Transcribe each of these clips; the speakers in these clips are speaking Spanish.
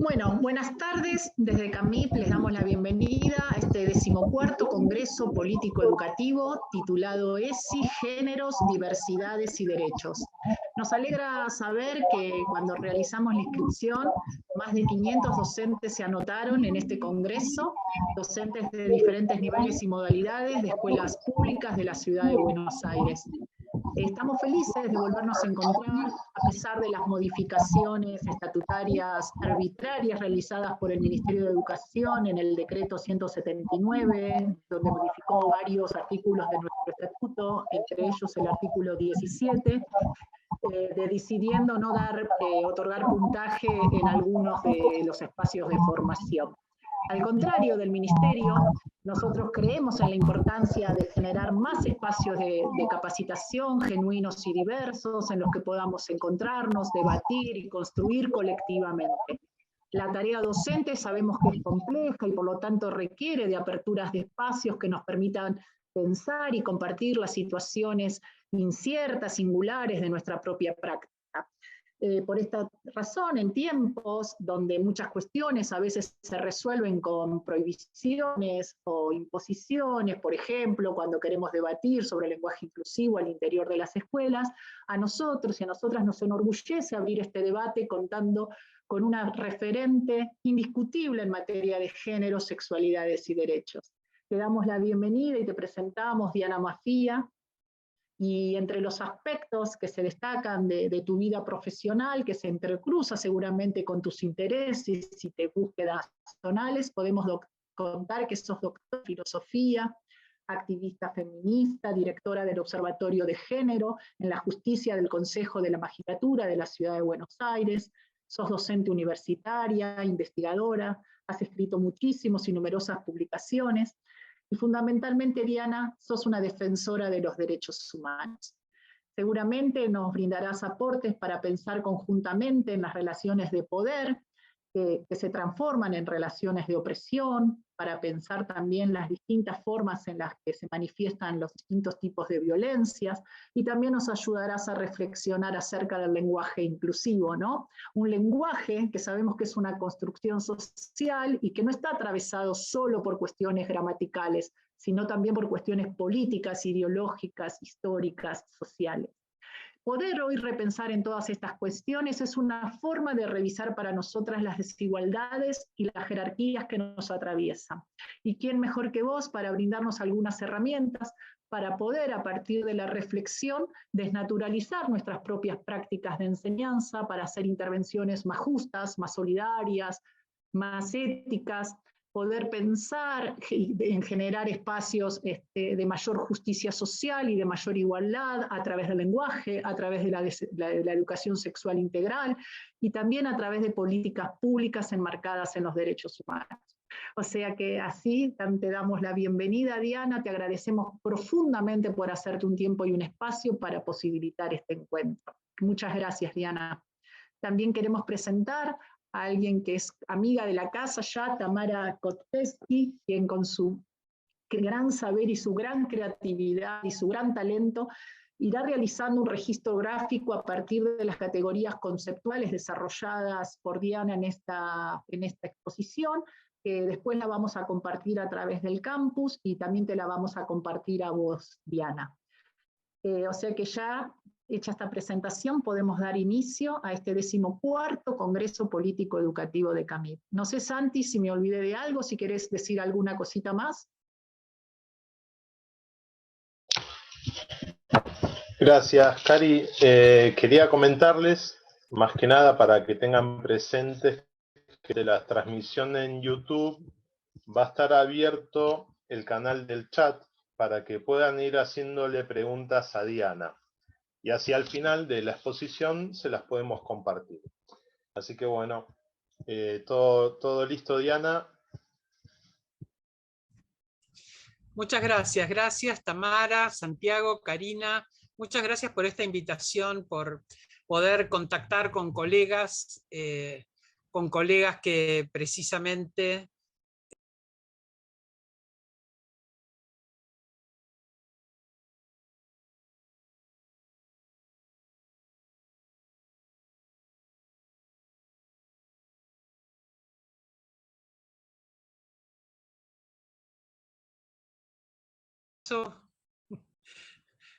Bueno, buenas tardes. Desde CAMIP les damos la bienvenida a este 14º Congreso Político Educativo titulado ESI, Géneros, Diversidades y Derechos. Nos alegra saber que cuando realizamos la inscripción, más de 500 docentes se anotaron en este congreso, docentes de diferentes niveles y modalidades de escuelas públicas de la ciudad de Buenos Aires. Estamos felices de volvernos a encontrar a pesar de las modificaciones estatutarias arbitrarias realizadas por el Ministerio de Educación en el decreto 179, donde modificó varios artículos de nuestro estatuto, entre ellos el artículo 17, decidiendo no otorgar puntaje en algunos de los espacios de formación. Al contrario del Ministerio, nosotros creemos en la importancia de generar más espacios de capacitación genuinos y diversos en los que podamos encontrarnos, debatir y construir colectivamente. La tarea docente sabemos que es compleja y por lo tanto requiere de aperturas de espacios que nos permitan pensar y compartir las situaciones inciertas, singulares de nuestra propia práctica. Por esta razón, en tiempos donde muchas cuestiones a veces se resuelven con prohibiciones o imposiciones, por ejemplo, cuando queremos debatir sobre el lenguaje inclusivo al interior de las escuelas, a nosotros y a nosotras nos enorgullece abrir este debate contando con una referente indiscutible en materia de género, sexualidades y derechos. Te damos la bienvenida y te presentamos Diana Mafía, y entre los aspectos que se destacan de tu vida profesional, que se entrecruza seguramente con tus intereses y tus búsquedas personales, podemos contar que sos doctora en filosofía, activista feminista, directora del Observatorio de Género en la Justicia del Consejo de la Magistratura de la Ciudad de Buenos Aires, sos docente universitaria, investigadora, has escrito muchísimos y numerosas publicaciones, y fundamentalmente, Diana, sos una defensora de los derechos humanos. Seguramente nos brindarás aportes para pensar conjuntamente en las relaciones de poder que se transforman en relaciones de opresión, para pensar también las distintas formas en las que se manifiestan los distintos tipos de violencias, y también nos ayudarás a reflexionar acerca del lenguaje inclusivo, ¿no? Un lenguaje que sabemos que es una construcción social y que no está atravesado solo por cuestiones gramaticales, sino también por cuestiones políticas, ideológicas, históricas, sociales. Poder hoy repensar en todas estas cuestiones es una forma de revisar para nosotras las desigualdades y las jerarquías que nos atraviesan. ¿Y quién mejor que vos para brindarnos algunas herramientas para poder, a partir de la reflexión, desnaturalizar nuestras propias prácticas de enseñanza, para hacer intervenciones más justas, más solidarias, más éticas, poder pensar en generar espacios de mayor justicia social y de mayor igualdad a través del lenguaje, a través de la educación sexual integral y también a través de políticas públicas enmarcadas en los derechos humanos? O sea que así te damos la bienvenida, Diana, te agradecemos profundamente por hacerte un tiempo y un espacio para posibilitar este encuentro. Muchas gracias, Diana. También queremos presentar a alguien que es amiga de la casa ya, Tamara Kotpeski, quien con su gran saber y su gran creatividad y su gran talento irá realizando un registro gráfico a partir de las categorías conceptuales desarrolladas por Diana en esta exposición, que después la vamos a compartir a través del campus y también te la vamos a compartir a vos, Diana. O sea que ya hecha esta presentación podemos dar inicio a este 14º Congreso Político Educativo de CAMIP. No sé, Santi, si me olvidé de algo, si querés decir alguna cosita más. Gracias, Cari. Quería comentarles, más que nada para que tengan presentes, que de la transmisión en YouTube va a estar abierto el canal del chat para que puedan ir haciéndole preguntas a Diana. Y así al final de la exposición se las podemos compartir. Así que bueno, todo listo, Diana. Muchas gracias. Gracias, Tamara, Santiago, Karina. Muchas gracias por esta invitación, por poder contactar con colegas que precisamente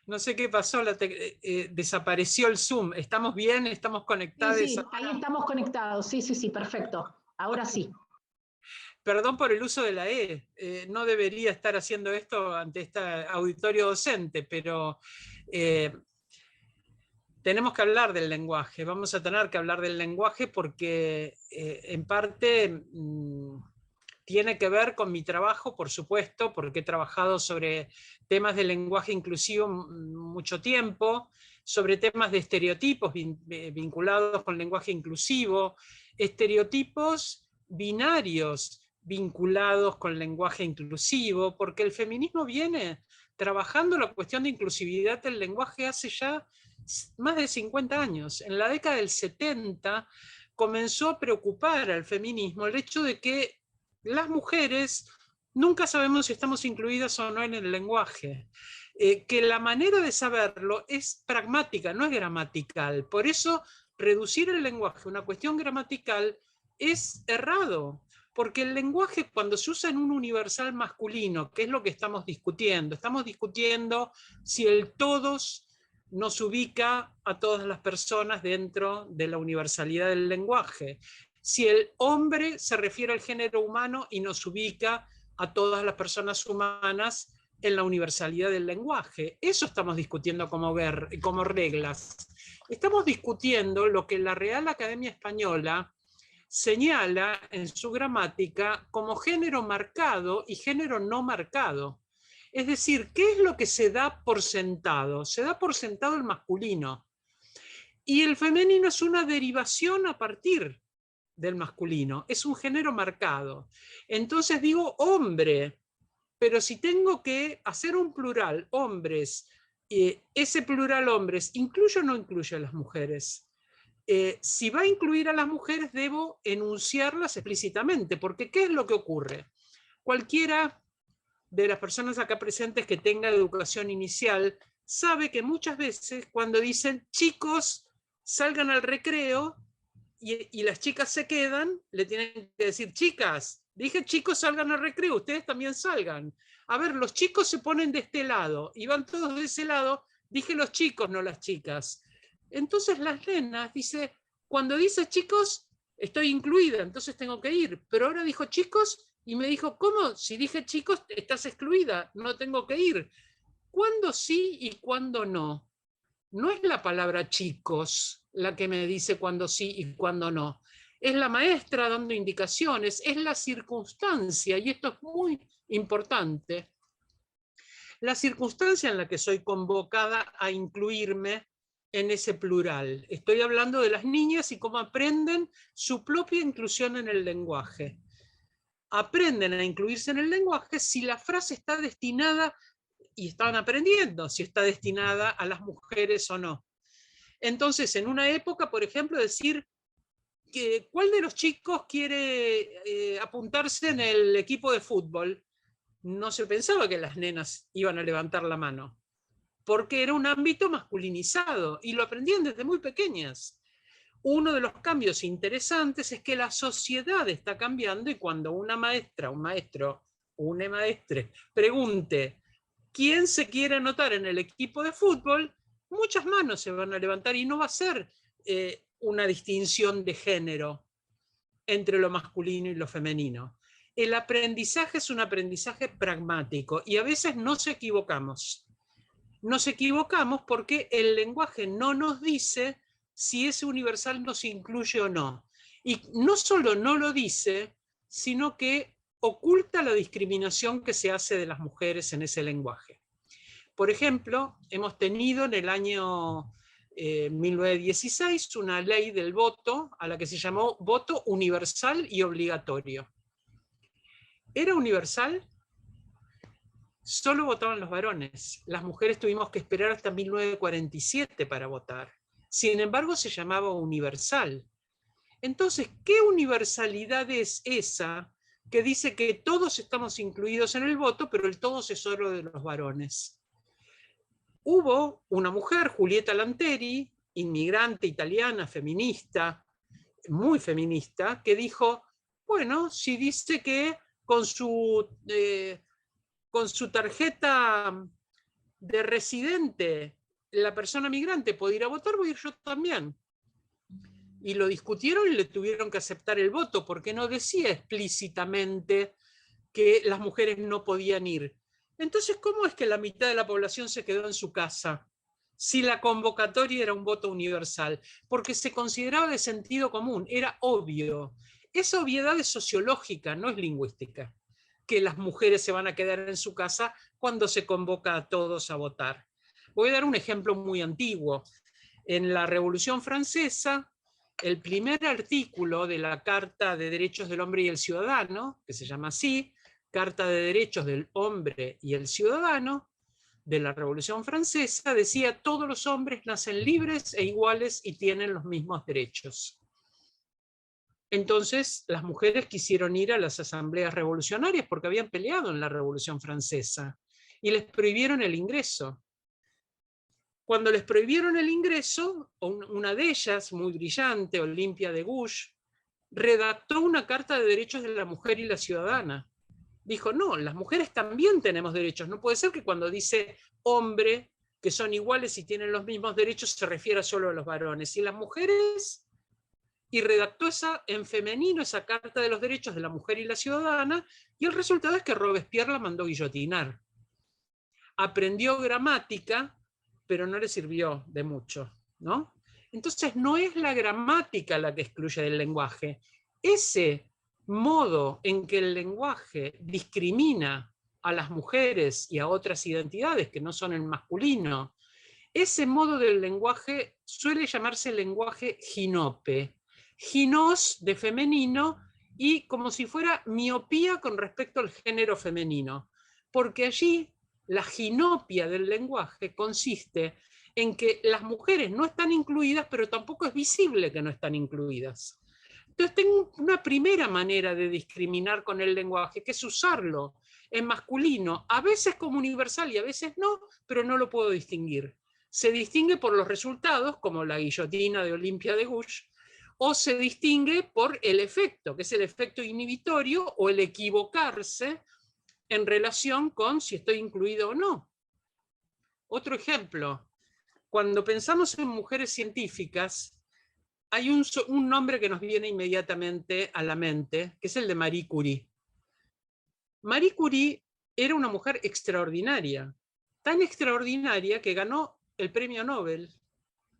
No sé qué pasó, desapareció el Zoom. ¿Estamos bien? ¿Estamos conectados? Sí, ahí estamos conectados. Sí, perfecto. Ahora sí. Perdón por el uso de la E. No debería estar haciendo esto ante este auditorio docente, pero tenemos que hablar del lenguaje. Vamos a tener que hablar del lenguaje porque en parte tiene que ver con mi trabajo, por supuesto, porque he trabajado sobre temas de lenguaje inclusivo mucho tiempo, sobre temas de estereotipos vinculados con lenguaje inclusivo, estereotipos binarios vinculados con lenguaje inclusivo, porque el feminismo viene trabajando la cuestión de inclusividad del lenguaje hace ya más de 50 años. En la década del 70 comenzó a preocupar al feminismo el hecho de que las mujeres nunca sabemos si estamos incluidas o no en el lenguaje, que la manera de saberlo es pragmática, no es gramatical. Por eso reducir el lenguaje a una cuestión gramatical es errado, porque el lenguaje, cuando se usa en un universal masculino, que es lo que estamos discutiendo si el todos nos ubica a todas las personas dentro de la universalidad del lenguaje. Si el hombre se refiere al género humano y nos ubica a todas las personas humanas en la universalidad del lenguaje. Eso estamos discutiendo como reglas. Estamos discutiendo lo que la Real Academia Española señala en su gramática como género marcado y género no marcado. Es decir, ¿qué es lo que se da por sentado? Se da por sentado el masculino. Y el femenino es una derivación a partir del masculino, es un género marcado. Entonces digo hombre, pero si tengo que hacer un plural, hombres, ese plural hombres, ¿incluye o no incluye a las mujeres? Si va a incluir a las mujeres, debo enunciarlas explícitamente, porque ¿qué es lo que ocurre? Cualquiera de las personas acá presentes que tenga educación inicial sabe que muchas veces cuando dicen chicos salgan al recreo y las chicas se quedan, le tienen que decir chicas, dije chicos salgan al recreo, ustedes también salgan. A ver, los chicos se ponen de este lado y van todos de ese lado, dije los chicos, no las chicas. Entonces las nenas, dice, cuando dice chicos, estoy incluida, entonces tengo que ir, pero ahora dijo chicos y me dijo, ¿cómo? Si dije chicos, estás excluida, no tengo que ir. ¿Cuándo sí y cuándo no? No es la palabra chicos la que me dice cuándo sí y cuándo no. Es la maestra dando indicaciones, es la circunstancia, y esto es muy importante, la circunstancia en la que soy convocada a incluirme en ese plural. Estoy hablando de las niñas y cómo aprenden su propia inclusión en el lenguaje. Aprenden a incluirse en el lenguaje si la frase está destinada, y están aprendiendo si está destinada a las mujeres o no. Entonces, en una época, por ejemplo, decir ¿cuál de los chicos quiere apuntarse en el equipo de fútbol? No se pensaba que las nenas iban a levantar la mano, porque era un ámbito masculinizado, y lo aprendían desde muy pequeñas. Uno de los cambios interesantes es que la sociedad está cambiando, y cuando una maestra, un maestro, una maestre pregunte ¿quién se quiere anotar en el equipo de fútbol? Muchas manos se van a levantar y no va a ser una distinción de género entre lo masculino y lo femenino. El aprendizaje es un aprendizaje pragmático y a veces nos equivocamos. Nos equivocamos porque el lenguaje no nos dice si ese universal nos incluye o no. Y no solo no lo dice, sino que oculta la discriminación que se hace de las mujeres en ese lenguaje. Por ejemplo, hemos tenido en el año 1916 una ley del voto a la que se llamó voto universal y obligatorio. ¿Era universal? Solo votaban los varones. Las mujeres tuvimos que esperar hasta 1947 para votar. Sin embargo, se llamaba universal. Entonces, ¿qué universalidad es esa que dice que todos estamos incluidos en el voto, pero el todos es solo de los varones? Hubo una mujer, Julieta Lanteri, inmigrante italiana, feminista, muy feminista, que dijo, bueno, si dice que con su con su tarjeta de residente, la persona migrante puede ir a votar, voy a ir yo también. Y lo discutieron y le tuvieron que aceptar el voto, porque no decía explícitamente que las mujeres no podían ir. Entonces, ¿cómo es que la mitad de la población se quedó en su casa si la convocatoria era un voto universal? Porque se consideraba de sentido común, era obvio. Esa obviedad es sociológica, no es lingüística, que las mujeres se van a quedar en su casa cuando se convoca a todos a votar. Voy a dar un ejemplo muy antiguo. En la Revolución Francesa, el primer artículo de la Carta de Derechos del Hombre y el Ciudadano, que se llama así, Carta de Derechos del Hombre y el Ciudadano, de la Revolución Francesa, decía: todos los hombres nacen libres e iguales y tienen los mismos derechos. Entonces las mujeres quisieron ir a las asambleas revolucionarias porque habían peleado en la Revolución Francesa y les prohibieron el ingreso. Cuando les prohibieron el ingreso, una de ellas, muy brillante, Olympia de Gouges, redactó una Carta de Derechos de la Mujer y la Ciudadana. Dijo: no, las mujeres también tenemos derechos. No puede ser que cuando dice hombre, que son iguales y tienen los mismos derechos, se refiera solo a los varones. Y las mujeres... Y redactó en femenino esa Carta de los Derechos de la Mujer y la Ciudadana, y el resultado es que Robespierre la mandó guillotinar. Aprendió gramática, pero no le sirvió de mucho, ¿no? Entonces no es la gramática la que excluye del lenguaje. Ese modo en que el lenguaje discrimina a las mujeres y a otras identidades que no son el masculino, ese modo del lenguaje suele llamarse lenguaje ginope. Ginos de femenino y como si fuera miopía con respecto al género femenino, porque allí la ginopia del lenguaje consiste en que las mujeres no están incluidas, pero tampoco es visible que no están incluidas. Entonces tengo una primera manera de discriminar con el lenguaje, que es usarlo en masculino, a veces como universal y a veces no, pero no lo puedo distinguir. Se distingue por los resultados, como la guillotina de Olympia de Gouges, o se distingue por el efecto, que es el efecto inhibitorio o el equivocarse en relación con si estoy incluido o no. Otro ejemplo, cuando pensamos en mujeres científicas, hay un nombre que nos viene inmediatamente a la mente, que es el de Marie Curie. Marie Curie era una mujer extraordinaria, tan extraordinaria que ganó el premio Nobel,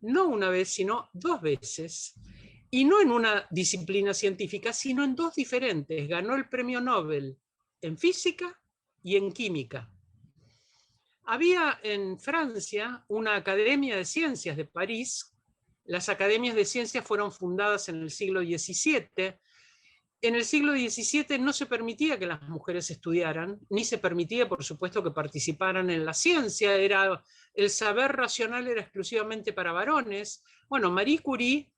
no una vez, sino 2 veces, y no en una disciplina científica, sino en 2 diferentes. Ganó el premio Nobel en física y en química. Había en Francia una academia de ciencias de París. Las academias de ciencias fueron fundadas en el siglo XVII. En el siglo XVII no se permitía que las mujeres estudiaran, ni se permitía, por supuesto, que participaran en la ciencia. El saber racional era exclusivamente para varones. Bueno, Marie Curie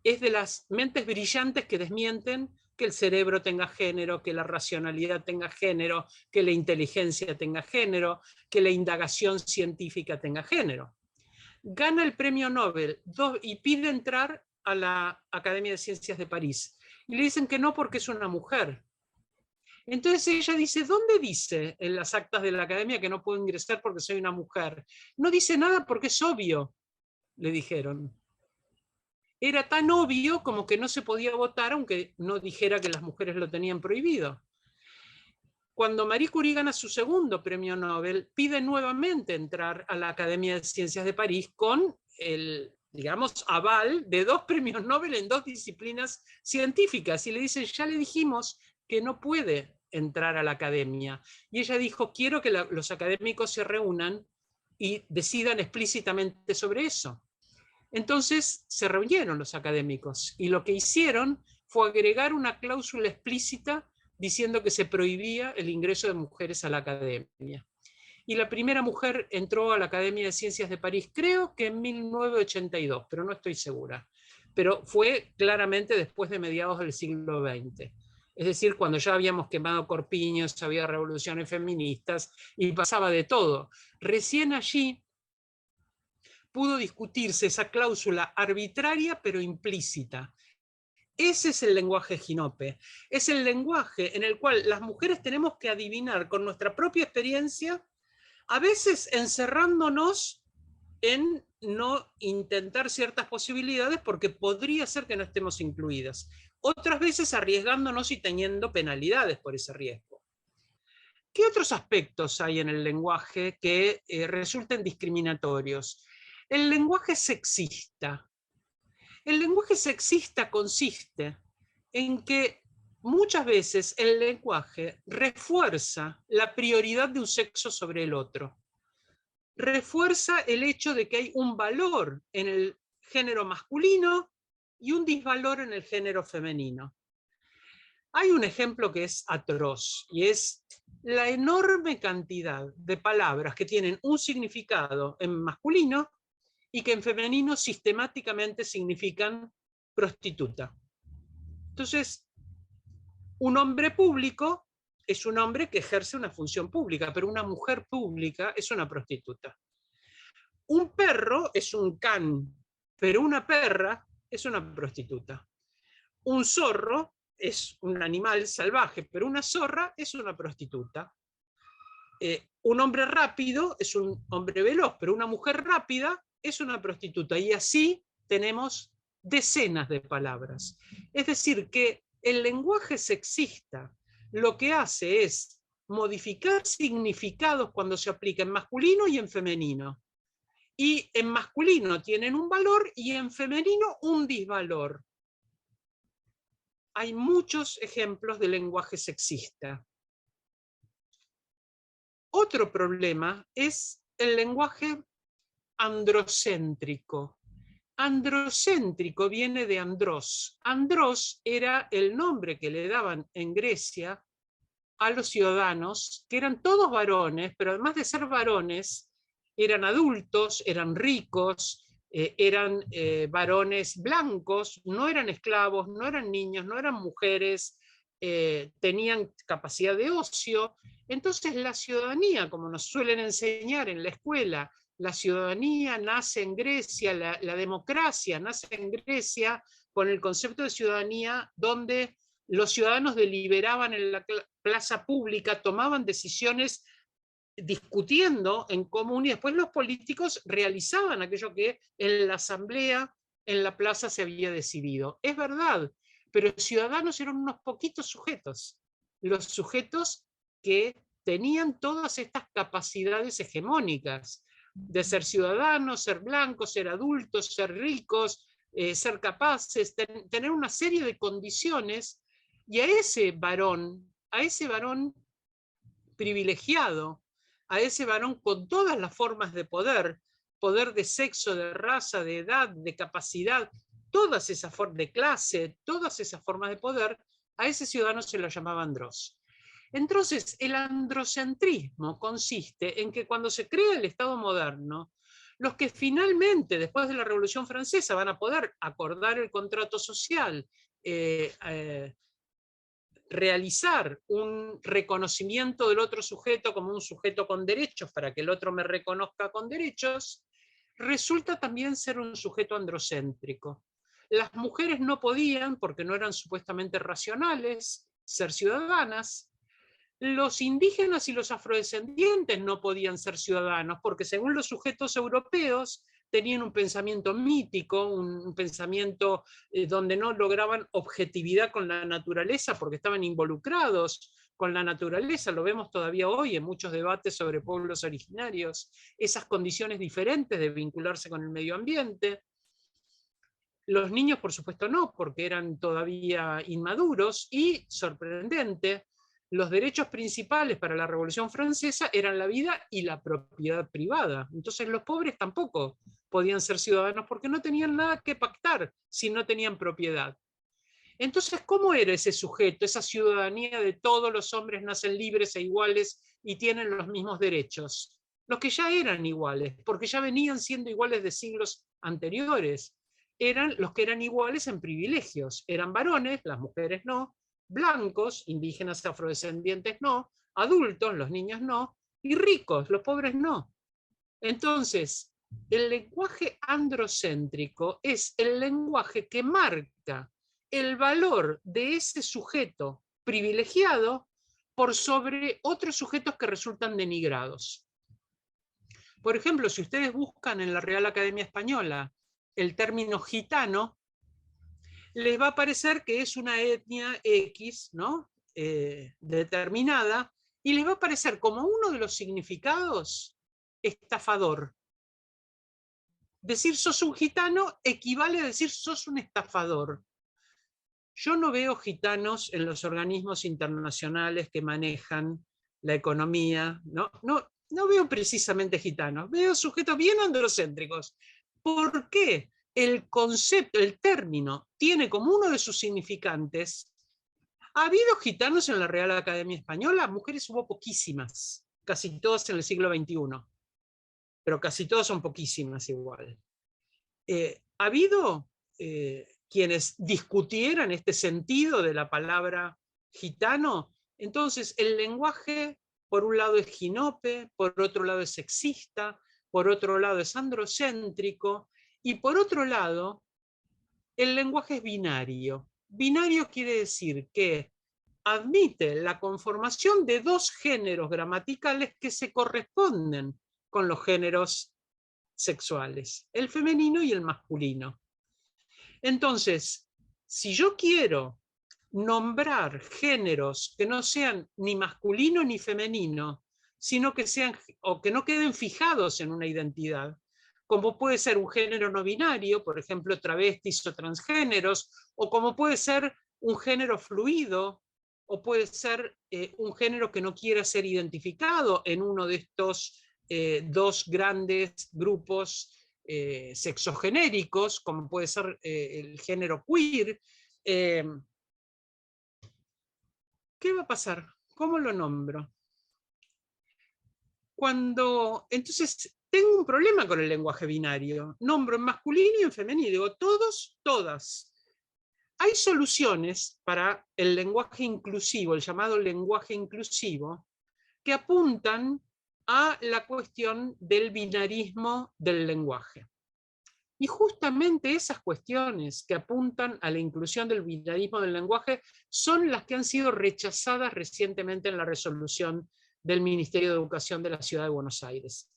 es de las mentes brillantes que desmienten que el cerebro tenga género, que la racionalidad tenga género, que la inteligencia tenga género, que la indagación científica tenga género. Gana el premio Nobel y pide entrar a la Academia de Ciencias de París. Y le dicen que no porque es una mujer. Entonces ella dice: ¿dónde dice en las actas de la academia que no puedo ingresar porque soy una mujer? No dice nada porque es obvio, le dijeron. Era tan obvio como que no se podía votar, aunque no dijera que las mujeres lo tenían prohibido. Cuando Marie Curie gana su segundo premio Nobel, pide nuevamente entrar a la Academia de Ciencias de París con el, digamos, aval de 2 premios Nobel en 2 disciplinas científicas. Y le dicen: ya le dijimos que no puede entrar a la academia. Y ella dijo: quiero que los académicos se reúnan y decidan explícitamente sobre eso. Entonces se reunieron los académicos y lo que hicieron fue agregar una cláusula explícita diciendo que se prohibía el ingreso de mujeres a la academia. Y la primera mujer entró a la Academia de Ciencias de París, creo que en 1982, pero no estoy segura. Pero fue claramente después de mediados del siglo XX. Es decir, cuando ya habíamos quemado corpiños, había revoluciones feministas y pasaba de todo. Recién allí pudo discutirse esa cláusula arbitraria pero implícita. Ese es el lenguaje Ginope. Es el lenguaje en el cual las mujeres tenemos que adivinar con nuestra propia experiencia, a veces encerrándonos en no intentar ciertas posibilidades porque podría ser que no estemos incluidas. Otras veces arriesgándonos y teniendo penalidades por ese riesgo. ¿Qué otros aspectos hay en el lenguaje que resulten discriminatorios? El lenguaje sexista. El lenguaje sexista consiste en que muchas veces el lenguaje refuerza la prioridad de un sexo sobre el otro. Refuerza el hecho de que hay un valor en el género masculino y un disvalor en el género femenino. Hay un ejemplo que es atroz, y es la enorme cantidad de palabras que tienen un significado en masculino y que en femenino sistemáticamente significan prostituta. Entonces, un hombre público es un hombre que ejerce una función pública, pero una mujer pública es una prostituta. Un perro es un can, pero una perra es una prostituta. Un zorro es un animal salvaje, pero una zorra es una prostituta. Un hombre rápido es un hombre veloz, pero una mujer rápida es una prostituta. Y así tenemos decenas de palabras. Es decir, que el lenguaje sexista lo que hace es modificar significados cuando se aplica en masculino y en femenino. Y en masculino tienen un valor y en femenino un disvalor. Hay muchos ejemplos de lenguaje sexista. Otro problema es el lenguaje androcéntrico. Androcéntrico viene de andros. Andros era el nombre que le daban en Grecia a los ciudadanos, que eran todos varones, pero además de ser varones, eran adultos, eran ricos, eran varones blancos, no eran esclavos, no eran niños, no eran mujeres, tenían capacidad de ocio. Entonces la ciudadanía, como nos suelen enseñar en la escuela, la ciudadanía nace en Grecia, la democracia nace en Grecia con el concepto de ciudadanía donde los ciudadanos deliberaban en la plaza pública, tomaban decisiones discutiendo en común y después los políticos realizaban aquello que en la asamblea, en la plaza se había decidido. Es verdad, pero los ciudadanos eran unos poquitos sujetos, los sujetos que tenían todas estas capacidades hegemónicas de ser ciudadanos, ser blancos, ser adultos, ser ricos, ser capaces, tener una serie de condiciones, y a ese varón privilegiado, a ese varón con todas las formas de poder, poder de sexo, de raza, de edad, de capacidad, todas esas formas de clase, todas esas formas de poder, a ese ciudadano se lo llamaba andros. Entonces, el androcentrismo consiste en que cuando se crea el Estado moderno, los que finalmente, después de la Revolución Francesa, van a poder acordar el contrato social, realizar un reconocimiento del otro sujeto como un sujeto con derechos para que el otro me reconozca con derechos, resulta también ser un sujeto androcéntrico. Las mujeres no podían, porque no eran supuestamente racionales, ser ciudadanas. Los indígenas y los afrodescendientes no podían ser ciudadanos, porque según los sujetos europeos tenían un pensamiento mítico, un pensamiento donde no lograban objetividad con la naturaleza porque estaban involucrados con la naturaleza. Lo vemos todavía hoy en muchos debates sobre pueblos originarios, esas condiciones diferentes de vincularse con el medio ambiente. Los niños, por supuesto, no, porque eran todavía inmaduros, y, sorprendente, los derechos principales para la Revolución Francesa eran la vida y la propiedad privada. Entonces los pobres tampoco podían ser ciudadanos porque no tenían nada que pactar si no tenían propiedad. Entonces, ¿cómo era ese sujeto, esa ciudadanía de todos los hombres nacen libres e iguales y tienen los mismos derechos? Los que ya eran iguales, porque ya venían siendo iguales de siglos anteriores. Eran los que eran iguales en privilegios. Eran varones, las mujeres no, blancos, indígenas, afrodescendientes no, adultos, los niños no, y ricos, los pobres no. Entonces, el lenguaje androcéntrico es el lenguaje que marca el valor de ese sujeto privilegiado por sobre otros sujetos que resultan denigrados. Por ejemplo, si ustedes buscan en la Real Academia Española el término gitano, les va a parecer que es una etnia X, ¿no? Determinada, y les va a parecer como uno de los significados estafador. Decir sos un gitano equivale a decir sos un estafador. Yo no veo gitanos en los organismos internacionales que manejan la economía, no veo precisamente gitanos, veo sujetos bien androcéntricos. ¿Por qué? El concepto, el término, tiene como uno de sus significantes. ¿Ha habido gitanos en la Real Academia Española? Mujeres hubo poquísimas, casi todas en el siglo XXI, pero casi todas son poquísimas igual. ¿Ha habido quienes discutieran este sentido de la palabra gitano? Entonces, el lenguaje, por un lado es ginope, por otro lado es sexista, por otro lado es androcéntrico, y por otro lado, el lenguaje es binario. Binario quiere decir que admite la conformación de dos géneros gramaticales que se corresponden con los géneros sexuales, el femenino y el masculino. Entonces, si yo quiero nombrar géneros que no sean ni masculino ni femenino, sino que sean, o que no queden fijados en una identidad, como puede ser un género no binario, por ejemplo, travestis o transgéneros, o como puede ser un género fluido, o puede ser un género que no quiera ser identificado en uno de estos dos grandes grupos sexogenéricos, como puede ser el género queer. ¿Qué va a pasar? ¿Cómo lo nombro? Entonces, tengo un problema con el lenguaje binario. Nombro en masculino y en femenino. Digo, todos, todas. Hay soluciones para el lenguaje inclusivo, el llamado lenguaje inclusivo, que apuntan a la cuestión del binarismo del lenguaje. Y justamente esas cuestiones que apuntan a la inclusión del binarismo del lenguaje son las que han sido rechazadas recientemente en la resolución del Ministerio de Educación de la Ciudad de Buenos Aires.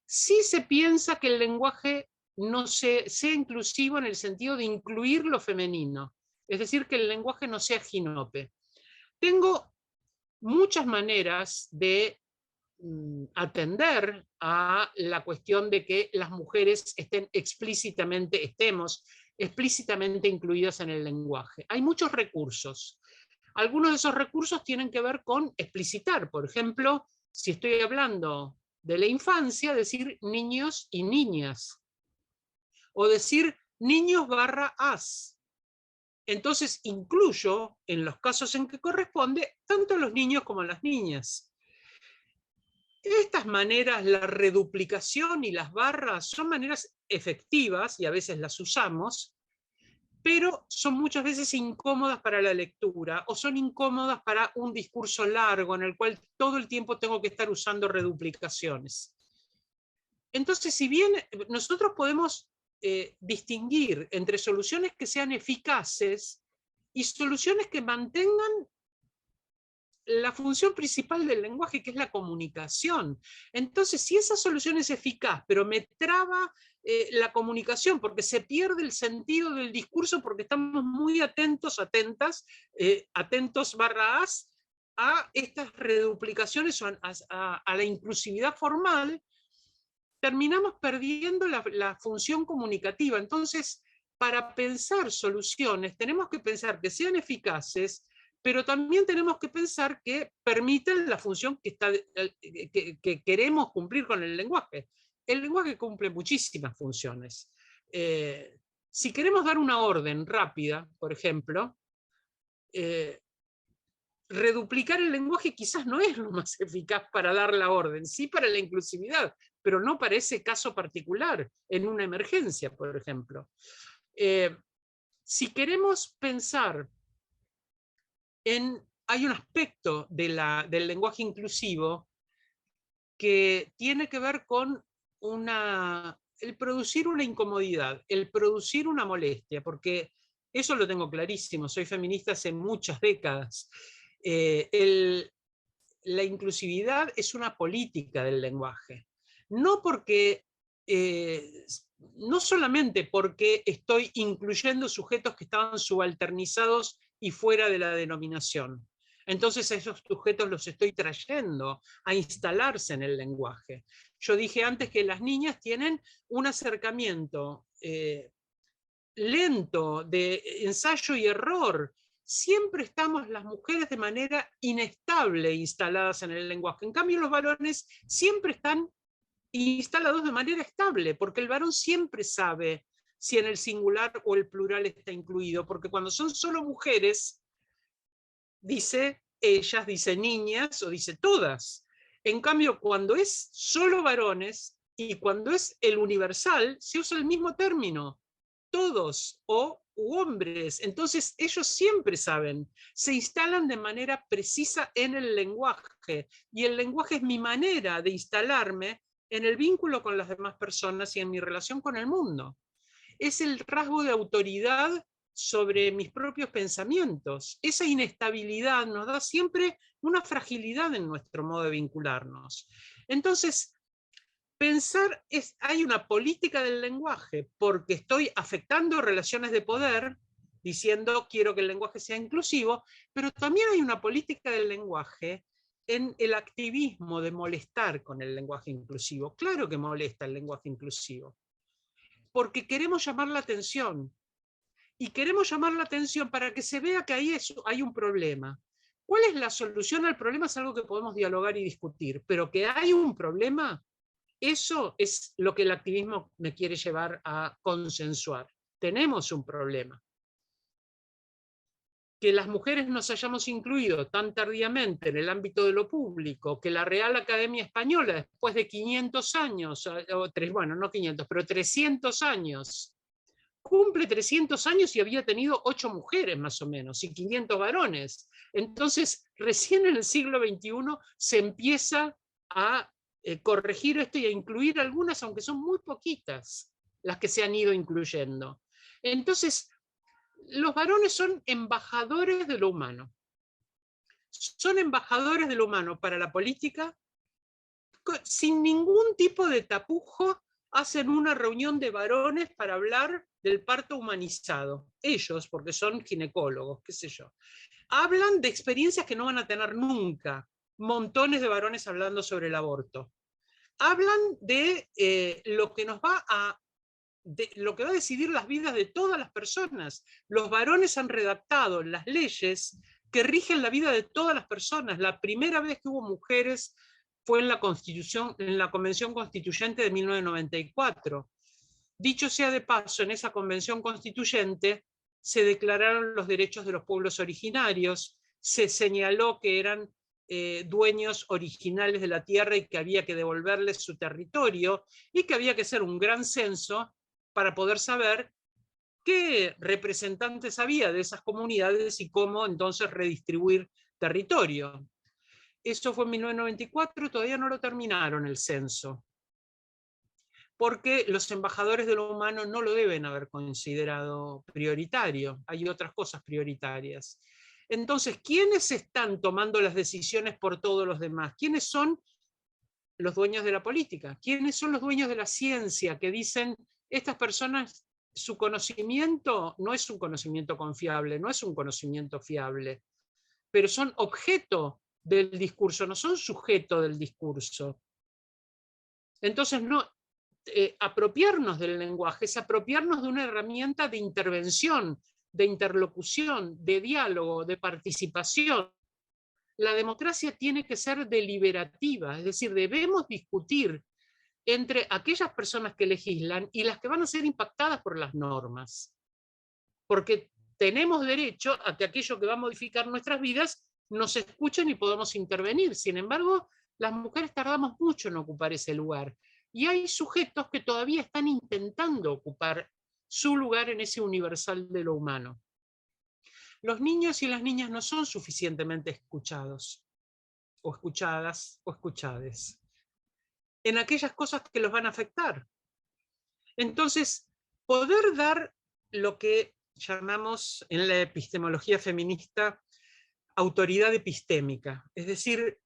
Sí se piensa que el lenguaje no sea inclusivo en el sentido de incluir lo femenino, es decir, que el lenguaje no sea ginope. Tengo muchas maneras de atender a la cuestión de que las mujeres estemos explícitamente incluidas en el lenguaje. Hay muchos recursos. Algunos de esos recursos tienen que ver con explicitar. Por ejemplo, si estoy hablando de la infancia, decir niños y niñas. O decir niños /as. Entonces incluyo, en los casos en que corresponde, tanto a los niños como a las niñas. Estas maneras, la reduplicación y las barras, son maneras efectivas, y a veces las usamos, pero son muchas veces incómodas para la lectura, o son incómodas para un discurso largo en el cual todo el tiempo tengo que estar usando reduplicaciones. Entonces, si bien nosotros podemos distinguir entre soluciones que sean eficaces y soluciones que mantengan la función principal del lenguaje, que es la comunicación. Entonces, si esa solución es eficaz, pero me traba la comunicación, porque se pierde el sentido del discurso, porque estamos muy atentos, atentas, atentos /as, a estas reduplicaciones, a la inclusividad formal, terminamos perdiendo la función comunicativa. Entonces, para pensar soluciones, tenemos que pensar que sean eficaces, pero también tenemos que pensar que permiten la función que queremos cumplir con el lenguaje. El lenguaje cumple muchísimas funciones. Si queremos dar una orden rápida, por ejemplo, reduplicar el lenguaje quizás no es lo más eficaz para dar la orden, sí para la inclusividad, pero no para ese caso particular, en una emergencia, por ejemplo. Si queremos pensar hay un aspecto del lenguaje inclusivo que tiene que ver con el producir una incomodidad, el producir una molestia, porque Eso lo tengo clarísimo, soy feminista hace muchas décadas. La inclusividad es una política del lenguaje. No porque, no solamente porque estoy incluyendo sujetos que estaban subalternizados y fuera de la denominación. Entonces a esos sujetos los estoy trayendo a instalarse en el lenguaje. Yo dije antes que las niñas tienen un acercamiento lento, de ensayo y error. Siempre estamos las mujeres de manera inestable instaladas en el lenguaje. En cambio, los varones siempre están instalados de manera estable, porque el varón siempre sabe si en el singular o el plural está incluido, porque cuando son solo mujeres, dice ellas, dice niñas o dice todas. En cambio, cuando es solo varones y cuando es el universal, se usa el mismo término, todos o hombres. Entonces ellos siempre saben, se instalan de manera precisa en el lenguaje, y el lenguaje es mi manera de instalarme en el vínculo con las demás personas y en mi relación con el mundo. Es el rasgo de autoridad sobre mis propios pensamientos. Esa inestabilidad nos da siempre una fragilidad en nuestro modo de vincularnos. Entonces, pensar hay una política del lenguaje porque estoy afectando relaciones de poder, diciendo quiero que el lenguaje sea inclusivo, pero también hay una política del lenguaje en el activismo de molestar con el lenguaje inclusivo. Claro que molesta el lenguaje inclusivo, porque queremos llamar la atención, y queremos llamar la atención para que se vea que ahí hay un problema. ¿Cuál es la solución al problema? Es algo que podemos dialogar y discutir, pero que hay un problema, eso es lo que el activismo me quiere llevar a consensuar. Tenemos un problema. Que las mujeres nos hayamos incluido tan tardíamente en el ámbito de lo público, que la Real Academia Española, después de 500 años, bueno, no 500, pero 300 años, cumple 300 años y había tenido 8 mujeres más o menos y 500 varones. Entonces, recién en el siglo XXI se empieza a corregir esto y a incluir algunas, aunque son muy poquitas las que se han ido incluyendo. Entonces, los varones son embajadores de lo humano. Son embajadores de lo humano para la política, sin ningún tipo de tapujo. Hacen una reunión de varones para hablar del parto humanizado. Ellos, porque son ginecólogos, qué sé yo. Hablan de experiencias que no van a tener nunca. Montones de varones hablando sobre el aborto. Hablan de lo que nos va a lo que va a decidir las vidas de todas las personas. Los varones han redactado las leyes que rigen la vida de todas las personas. La primera vez que hubo mujeres fue en la Constitución, en la Convención Constituyente de 1994. Dicho sea de paso, en esa Convención Constituyente se declararon los derechos de los pueblos originarios, se señaló que eran dueños originales de la tierra y que había que devolverles su territorio, y que había que hacer un gran censo para poder saber qué representantes había de esas comunidades y cómo entonces redistribuir territorio. Eso fue en 1994, todavía no lo terminaron el censo, porque los embajadores de lo humano no lo deben haber considerado prioritario, hay otras cosas prioritarias. Entonces, ¿quiénes están tomando las decisiones por todos los demás? ¿Quiénes son los dueños de la política? ¿Quiénes son los dueños de la ciencia que dicen, estas personas, su conocimiento no es un conocimiento confiable, no es un conocimiento fiable, pero son objeto del discurso, no son sujeto del discurso? Entonces, apropiarnos del lenguaje es apropiarnos de una herramienta de intervención, de interlocución, de diálogo, de participación. La democracia tiene que ser deliberativa, es decir, debemos discutir entre aquellas personas que legislan y las que van a ser impactadas por las normas. Porque tenemos derecho a que aquello que va a modificar nuestras vidas nos escuchen y podamos intervenir. Sin embargo, las mujeres tardamos mucho en ocupar ese lugar. Y hay sujetos que todavía están intentando ocupar su lugar en ese universal de lo humano. Los niños y las niñas no son suficientemente escuchados, o escuchadas, o escuchades, en aquellas cosas que los van a afectar. Entonces, poder dar lo que llamamos en la epistemología feminista autoridad epistémica, es decir,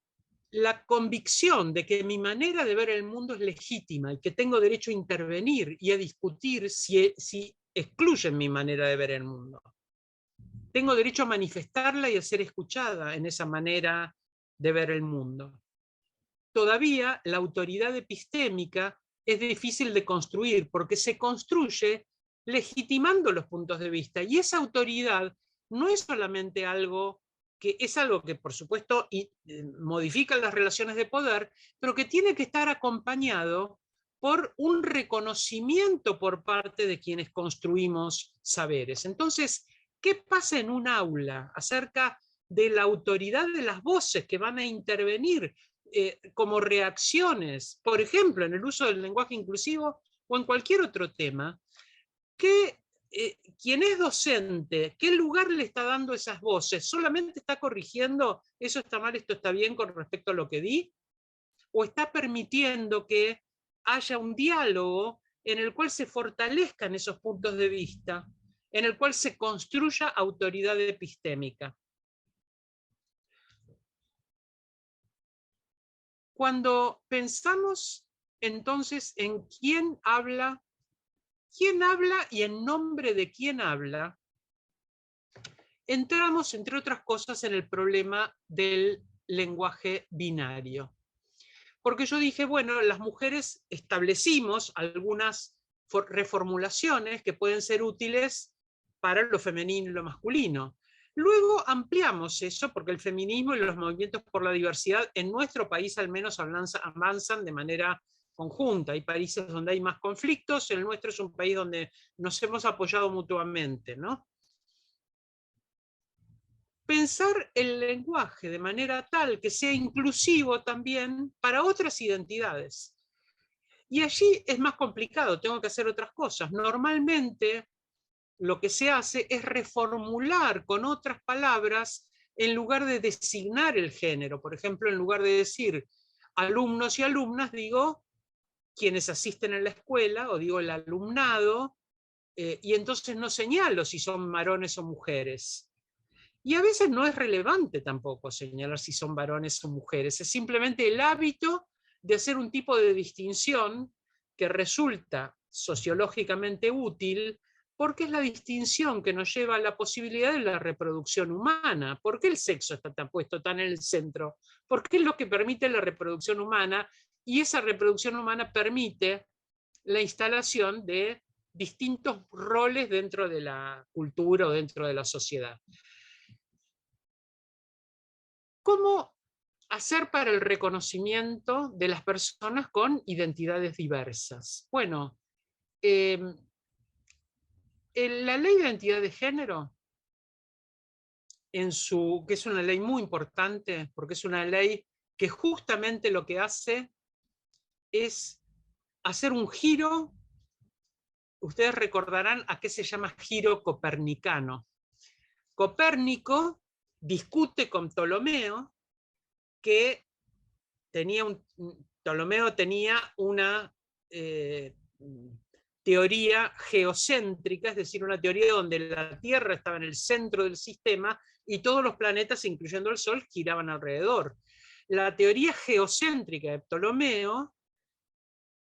la convicción de que mi manera de ver el mundo es legítima y que tengo derecho a intervenir y a discutir si excluyen mi manera de ver el mundo. Tengo derecho a manifestarla y a ser escuchada en esa manera de ver el mundo. Todavía la autoridad epistémica es difícil de construir porque se construye legitimando los puntos de vista, y esa autoridad no es solamente algo que es algo que por supuesto modifica las relaciones de poder, pero que tiene que estar acompañado por un reconocimiento por parte de quienes construimos saberes. Entonces, ¿qué pasa en un aula acerca de la autoridad de las voces que van a intervenir como reacciones, por ejemplo, en el uso del lenguaje inclusivo o en cualquier otro tema? Quien es docente, ¿qué lugar le está dando esas voces? ¿Solamente está corrigiendo, eso está mal, esto está bien con respecto a lo que di? ¿O está permitiendo que haya un diálogo en el cual se fortalezcan esos puntos de vista, en el cual se construya autoridad epistémica? Cuando pensamos entonces en quién habla y en nombre de quién habla, entramos, entre otras cosas, en el problema del lenguaje binario. Porque yo dije, bueno, las mujeres establecimos algunas reformulaciones que pueden ser útiles para lo femenino y lo masculino. Luego ampliamos eso porque el feminismo y los movimientos por la diversidad en nuestro país al menos avanzan de manera conjunta. Hay países donde hay más conflictos, el nuestro es un país donde nos hemos apoyado mutuamente, ¿no? Pensar el lenguaje de manera tal que sea inclusivo también para otras identidades. Y allí es más complicado, tengo que hacer otras cosas. Normalmente lo que se hace es reformular con otras palabras en lugar de designar el género. Por ejemplo, en lugar de decir alumnos y alumnas, digo quienes asisten a la escuela, o digo el alumnado, y entonces no señalo si son varones o mujeres. Y a veces no es relevante tampoco señalar si son varones o mujeres, es simplemente el hábito de hacer un tipo de distinción que resulta sociológicamente útil porque es la distinción que nos lleva a la posibilidad de la reproducción humana. ¿Por qué el sexo está puesto tan en el centro? Porque es lo que permite la reproducción humana, y esa reproducción humana permite la instalación de distintos roles dentro de la cultura o dentro de la sociedad. ¿Cómo hacer para el reconocimiento de las personas con identidades diversas? Bueno, la ley de identidad de género, que es una ley muy importante, porque es una ley que justamente lo que hace es hacer un giro. Ustedes recordarán a qué se llama giro copernicano. Copérnico discute con Ptolomeo, que Ptolomeo tenía una teoría geocéntrica, es decir, una teoría donde la Tierra estaba en el centro del sistema y todos los planetas, incluyendo el Sol, giraban alrededor. La teoría geocéntrica de Ptolomeo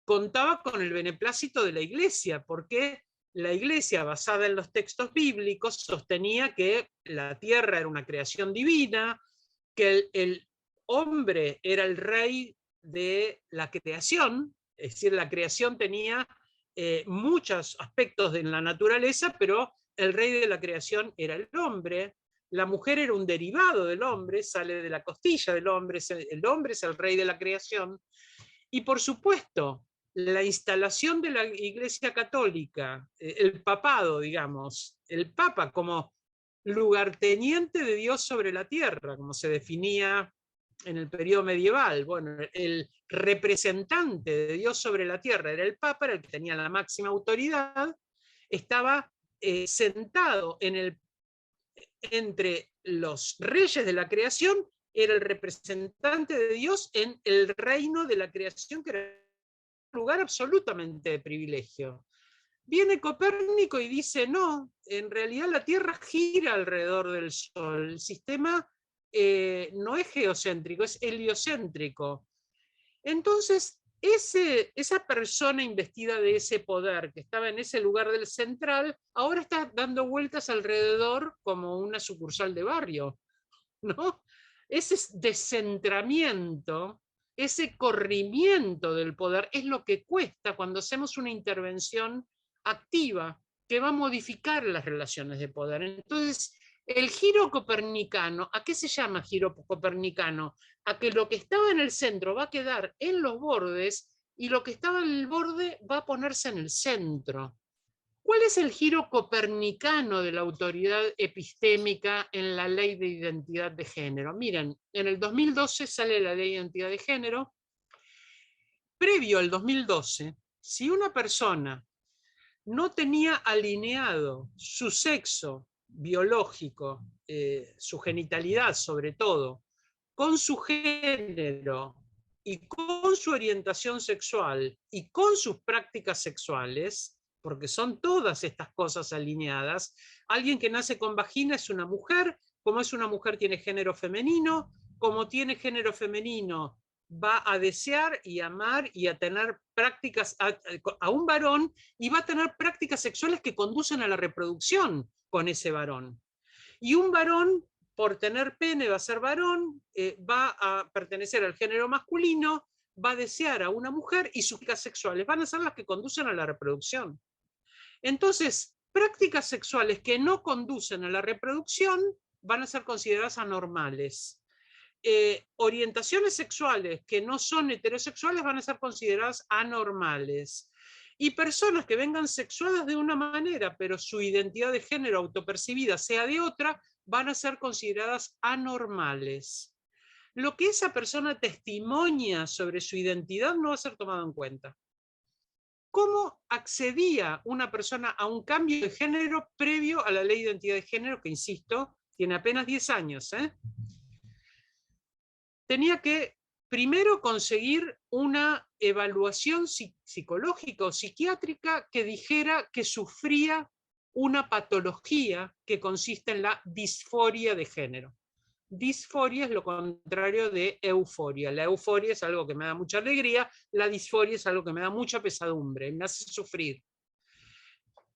contaba con el beneplácito de la Iglesia, porque la Iglesia, basada en los textos bíblicos, sostenía que la Tierra era una creación divina, que el hombre era el rey de la creación, es decir, la creación tenía muchos aspectos de la naturaleza, pero el rey de la creación era el hombre, la mujer era un derivado del hombre, sale de la costilla del hombre, el hombre es el rey de la creación, y por supuesto, la instalación de la Iglesia Católica, el papado, digamos, el Papa como lugarteniente de Dios sobre la tierra, como se definía en el periodo medieval. Bueno, el representante de Dios sobre la tierra era el Papa, era el que tenía la máxima autoridad, estaba sentado entre los reyes de la creación, era el representante de Dios en el reino de la creación, que era un lugar absolutamente de privilegio. Viene Copérnico y dice, no, en realidad la Tierra gira alrededor del Sol, el sistema no es geocéntrico, es heliocéntrico. Entonces, esa persona investida de ese poder, que estaba en ese lugar del central, ahora está dando vueltas alrededor como una sucursal de barrio, ¿no? Ese descentramiento, ese corrimiento del poder es lo que cuesta cuando hacemos una intervención activa que va a modificar las relaciones de poder. Entonces, el giro copernicano, ¿a qué se llama giro copernicano? A que lo que estaba en el centro va a quedar en los bordes y lo que estaba en el borde va a ponerse en el centro. ¿Cuál es el giro copernicano de la autoridad epistémica en la ley de identidad de género? Miren, en el 2012 sale la ley de identidad de género. Previo al 2012, si una persona no tenía alineado su sexo biológico, su genitalidad sobre todo, con su género y con su orientación sexual y con sus prácticas sexuales, porque son todas estas cosas alineadas, alguien que nace con vagina es una mujer, como es una mujer tiene género femenino, como tiene género femenino va a desear y amar y a tener prácticas a un varón y va a tener prácticas sexuales que conducen a la reproducción con ese varón. Y un varón, por tener pene, va a ser varón, va a pertenecer al género masculino, va a desear a una mujer y sus prácticas sexuales van a ser las que conducen a la reproducción. Entonces, prácticas sexuales que no conducen a la reproducción van a ser consideradas anormales. Orientaciones sexuales que no son heterosexuales van a ser consideradas anormales. Y personas que vengan sexuadas de una manera, pero su identidad de género autopercibida sea de otra, van a ser consideradas anormales. Lo que esa persona testimonia sobre su identidad no va a ser tomado en cuenta. ¿Cómo accedía una persona a un cambio de género previo a la ley de identidad de género, que, insisto, tiene apenas 10 años? Tenía que primero conseguir una evaluación psicológica o psiquiátrica que dijera que sufría una patología que consiste en la disforia de género. Disforia es lo contrario de euforia. La euforia es algo que me da mucha alegría, la disforia es algo que me da mucha pesadumbre, me hace sufrir.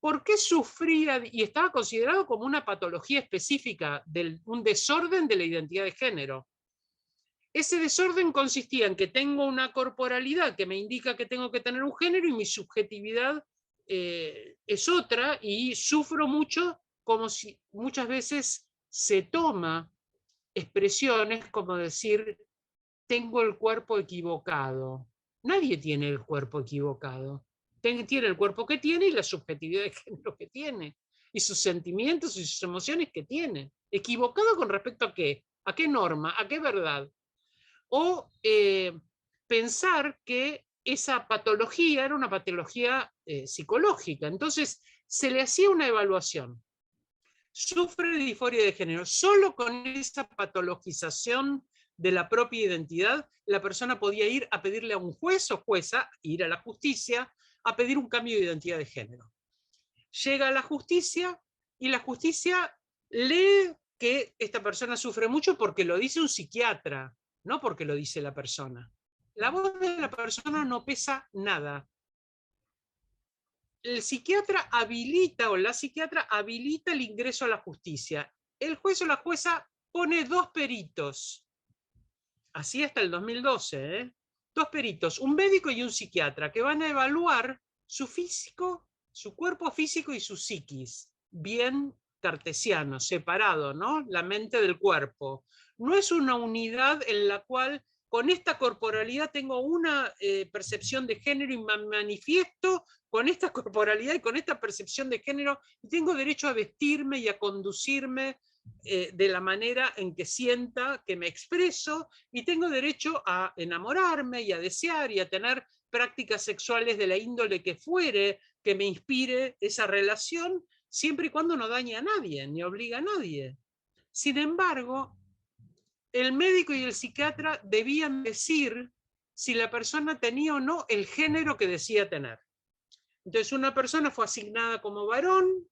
¿Por qué sufría? Y estaba considerado como una patología específica, un desorden de la identidad de género. Ese desorden consistía en que tengo una corporalidad que me indica que tengo que tener un género y mi subjetividad es otra, y sufro mucho, como si muchas veces se toma expresiones como decir, tengo el cuerpo equivocado. Nadie tiene el cuerpo equivocado. Tiene el cuerpo que tiene y la subjetividad de género que tiene, y sus sentimientos y sus emociones que tiene. ¿Equivocado con respecto a qué? ¿A qué norma? ¿A qué verdad? O pensar que esa patología era una patología psicológica. Entonces se le hacía una evaluación. Sufre de disforia de género. Solo con esa patologización de la propia identidad, la persona podía ir a pedirle a un juez o jueza, ir a la justicia, a pedir un cambio de identidad de género. Llega a la justicia y la justicia lee que esta persona sufre mucho porque lo dice un psiquiatra, no porque lo dice la persona. La voz de la persona no pesa nada. El psiquiatra habilita, o la psiquiatra habilita el ingreso a la justicia. El juez o la jueza pone 2 peritos. Así hasta el 2012, 2 peritos, un médico y un psiquiatra, que van a evaluar su físico, su cuerpo físico y su psiquis. Bien cartesiano, separado, ¿no? La mente del cuerpo. No es una unidad en la cual con esta corporalidad tengo una percepción de género y me manifiesto con esta corporalidad y con esta percepción de género, y tengo derecho a vestirme y a conducirme de la manera en que sienta que me expreso, y tengo derecho a enamorarme y a desear y a tener prácticas sexuales de la índole que fuere, que me inspire esa relación, siempre y cuando no dañe a nadie, ni obliga a nadie. Sin embargo, el médico y el psiquiatra debían decir si la persona tenía o no el género que decía tener. Entonces una persona fue asignada como varón,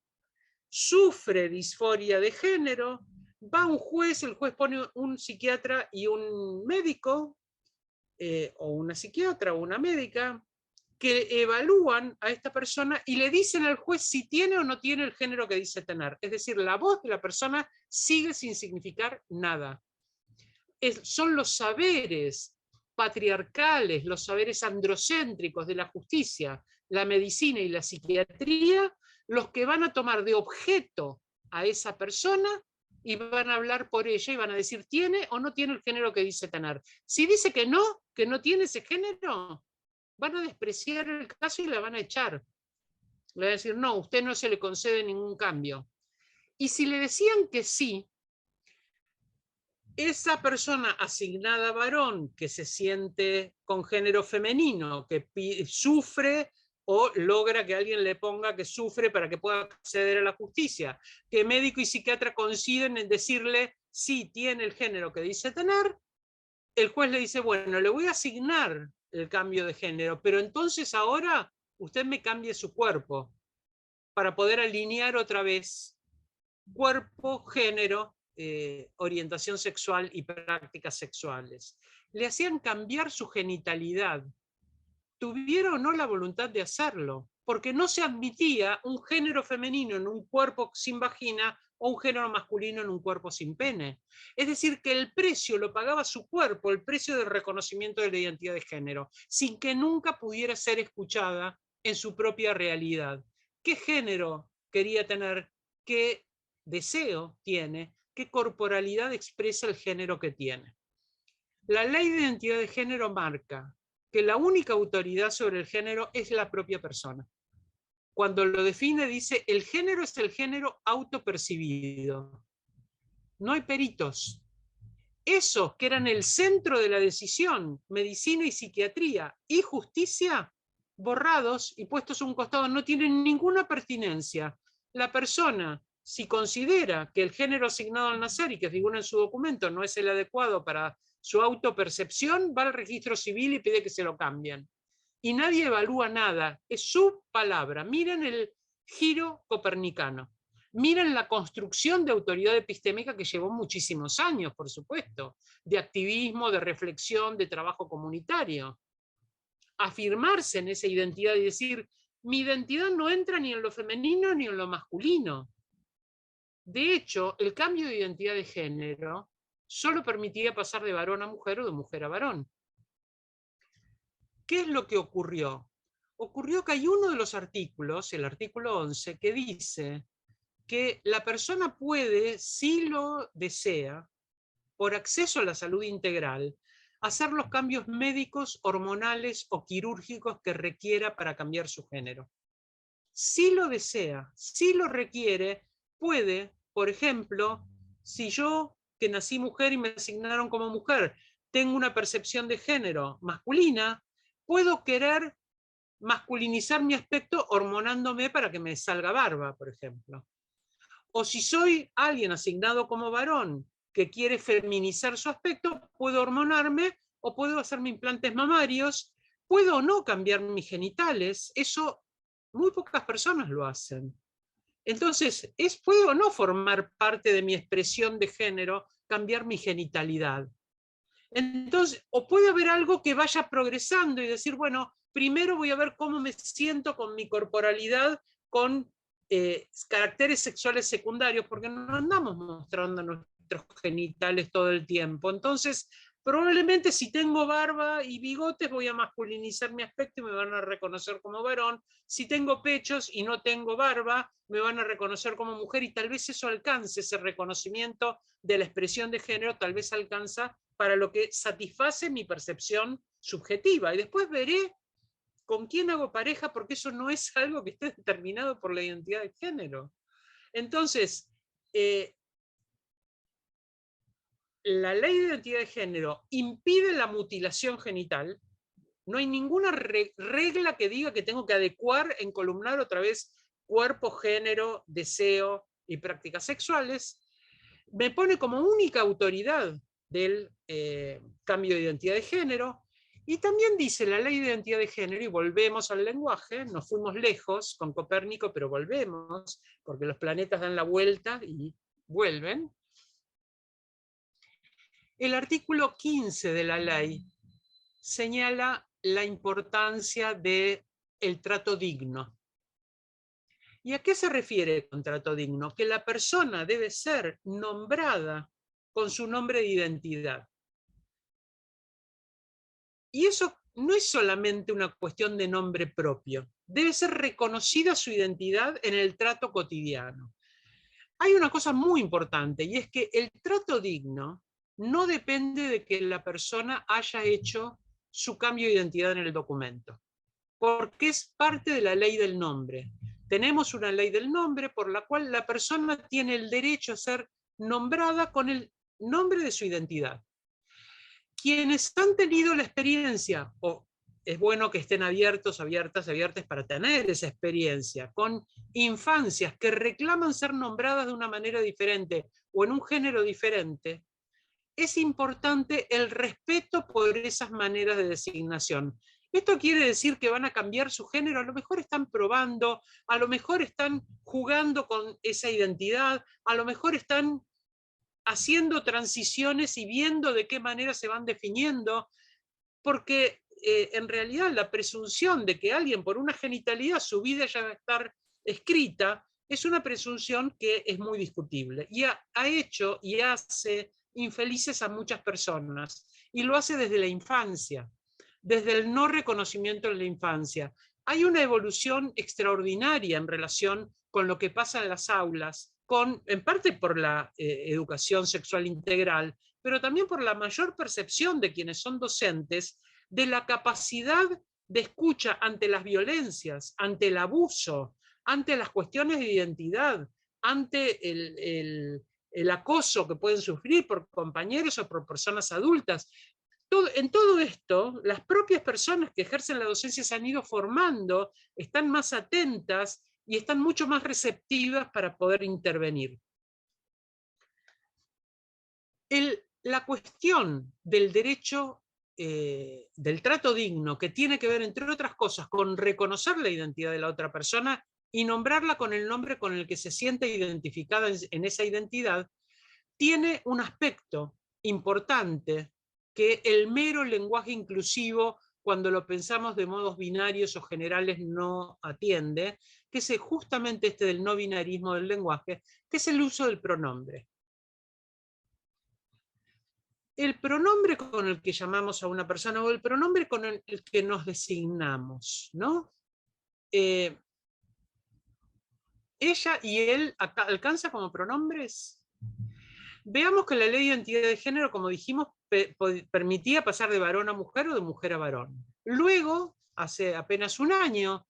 sufre disforia de género, va a un juez, el juez pone un psiquiatra y un médico, o una psiquiatra o una médica, que evalúan a esta persona y le dicen al juez si tiene o no tiene el género que dice tener. Es decir, la voz de la persona sigue sin significar nada. Son los saberes patriarcales, los saberes androcéntricos de la justicia, la medicina y la psiquiatría, los que van a tomar de objeto a esa persona y van a hablar por ella y van a decir, ¿tiene o no tiene el género que dice tener? Si dice que no tiene ese género, van a despreciar el caso y la van a echar. Le van a decir, no, usted no se le concede ningún cambio. Y si le decían que sí, esa persona asignada varón que se siente con género femenino, que sufre o logra que alguien le ponga que sufre para que pueda acceder a la justicia, que médico y psiquiatra coinciden en decirle sí, tiene el género que dice tener, el juez le dice, bueno, le voy a asignar el cambio de género, pero entonces ahora usted me cambie su cuerpo para poder alinear otra vez cuerpo, género, orientación sexual y prácticas sexuales. Le hacían cambiar su genitalidad. Tuviera o no la voluntad de hacerlo, porque no se admitía un género femenino en un cuerpo sin vagina o un género masculino en un cuerpo sin pene. Es decir, que el precio lo pagaba su cuerpo, el precio del reconocimiento de la identidad de género, sin que nunca pudiera ser escuchada en su propia realidad. ¿Qué género quería tener? ¿Qué deseo tiene? ¿Qué corporalidad expresa el género que tiene? La ley de identidad de género marca que la única autoridad sobre el género es la propia persona. Cuando lo define dice, el género es el género autopercibido. No hay peritos. Esos que eran el centro de la decisión, medicina y psiquiatría y justicia, borrados y puestos a un costado, no tienen ninguna pertinencia. La persona, si considera que el género asignado al nacer y que figura en su documento no es el adecuado para su autopercepción, va al registro civil y pide que se lo cambien. Y nadie evalúa nada, es su palabra. Miren el giro copernicano. Miren la construcción de autoridad epistémica que llevó muchísimos años, por supuesto, de activismo, de reflexión, de trabajo comunitario. Afirmarse en esa identidad y decir, mi identidad no entra ni en lo femenino ni en lo masculino. De hecho, el cambio de identidad de género solo permitía pasar de varón a mujer o de mujer a varón. ¿Qué es lo que ocurrió? Ocurrió que hay uno de los artículos, el artículo 11, que dice que la persona puede, si lo desea, por acceso a la salud integral, hacer los cambios médicos, hormonales o quirúrgicos que requiera para cambiar su género. Si lo desea, si lo requiere, puede, por ejemplo, si yo, que nací mujer y me asignaron como mujer, tengo una percepción de género masculina, puedo querer masculinizar mi aspecto hormonándome para que me salga barba, por ejemplo. O si soy alguien asignado como varón que quiere feminizar su aspecto, puedo hormonarme o puedo hacerme implantes mamarios, puedo o no cambiar mis genitales, eso muy pocas personas lo hacen. Entonces, ¿puedo o no formar parte de mi expresión de género, cambiar mi genitalidad? Entonces, o puede haber algo que vaya progresando y decir, bueno, primero voy a ver cómo me siento con mi corporalidad, con caracteres sexuales secundarios, porque no andamos mostrando nuestros genitales todo el tiempo. Entonces, probablemente si tengo barba y bigotes voy a masculinizar mi aspecto y me van a reconocer como varón. Si tengo pechos y no tengo barba, me van a reconocer como mujer y tal vez eso alcance, ese reconocimiento de la expresión de género, tal vez alcanza para lo que satisface mi percepción subjetiva. Y después veré con quién hago pareja, porque eso no es algo que esté determinado por la identidad de género. Entonces, la ley de identidad de género impide la mutilación genital. No hay ninguna regla que diga que tengo que adecuar, encolumnar otra vez cuerpo, género, deseo y prácticas sexuales. Me pone como única autoridad del cambio de identidad de género Y también dice la ley de identidad de género, y volvemos al lenguaje, nos fuimos lejos con Copérnico, pero volvemos, porque los planetas dan la vuelta y vuelven. El artículo 15 de la ley señala la importancia del trato digno. ¿Y a qué se refiere con trato digno? Que la persona debe ser nombrada con su nombre de identidad. Y eso no es solamente una cuestión de nombre propio, debe ser reconocida su identidad en el trato cotidiano. Hay una cosa muy importante, y es que el trato digno no depende de que la persona haya hecho su cambio de identidad en el documento, porque es parte de la ley del nombre. Tenemos una ley del nombre por la cual la persona tiene el derecho a ser nombrada con el nombre de su identidad. Quienes han tenido la experiencia, o es bueno que estén abiertas para tener esa experiencia, con infancias que reclaman ser nombradas de una manera diferente o en un género diferente, es importante el respeto por esas maneras de designación. ¿Esto quiere decir que van a cambiar su género? A lo mejor están probando, a lo mejor están jugando con esa identidad, a lo mejor están haciendo transiciones y viendo de qué manera se van definiendo, porque en realidad la presunción de que alguien por una genitalidad su vida ya va a estar escrita es una presunción que es muy discutible y ha hecho y hace infelices a muchas personas, y lo hace desde la infancia, desde el no reconocimiento en la infancia. Hay una evolución extraordinaria en relación con lo que pasa en las aulas, en parte por la educación sexual integral, pero también por la mayor percepción de quienes son docentes de la capacidad de escucha ante las violencias, ante el abuso, ante las cuestiones de identidad, ante el acoso que pueden sufrir por compañeros o por personas adultas. En todo esto, las propias personas que ejercen la docencia se han ido formando, están más atentas y están mucho más receptivas para poder intervenir. La cuestión del derecho, del trato digno, que tiene que ver, entre otras cosas, con reconocer la identidad de la otra persona y nombrarla con el nombre con el que se siente identificada en esa identidad, tiene un aspecto importante que el mero lenguaje inclusivo, cuando lo pensamos de modos binarios o generales, no atiende, que es justamente este del no binarismo del lenguaje, que es el uso del pronombre. El pronombre con el que llamamos a una persona o el pronombre con el que nos designamos, ¿no? Ella y él alcanza como pronombres. Veamos que la ley de identidad de género, como dijimos, permitía pasar de varón a mujer o de mujer a varón. Luego, hace apenas un año,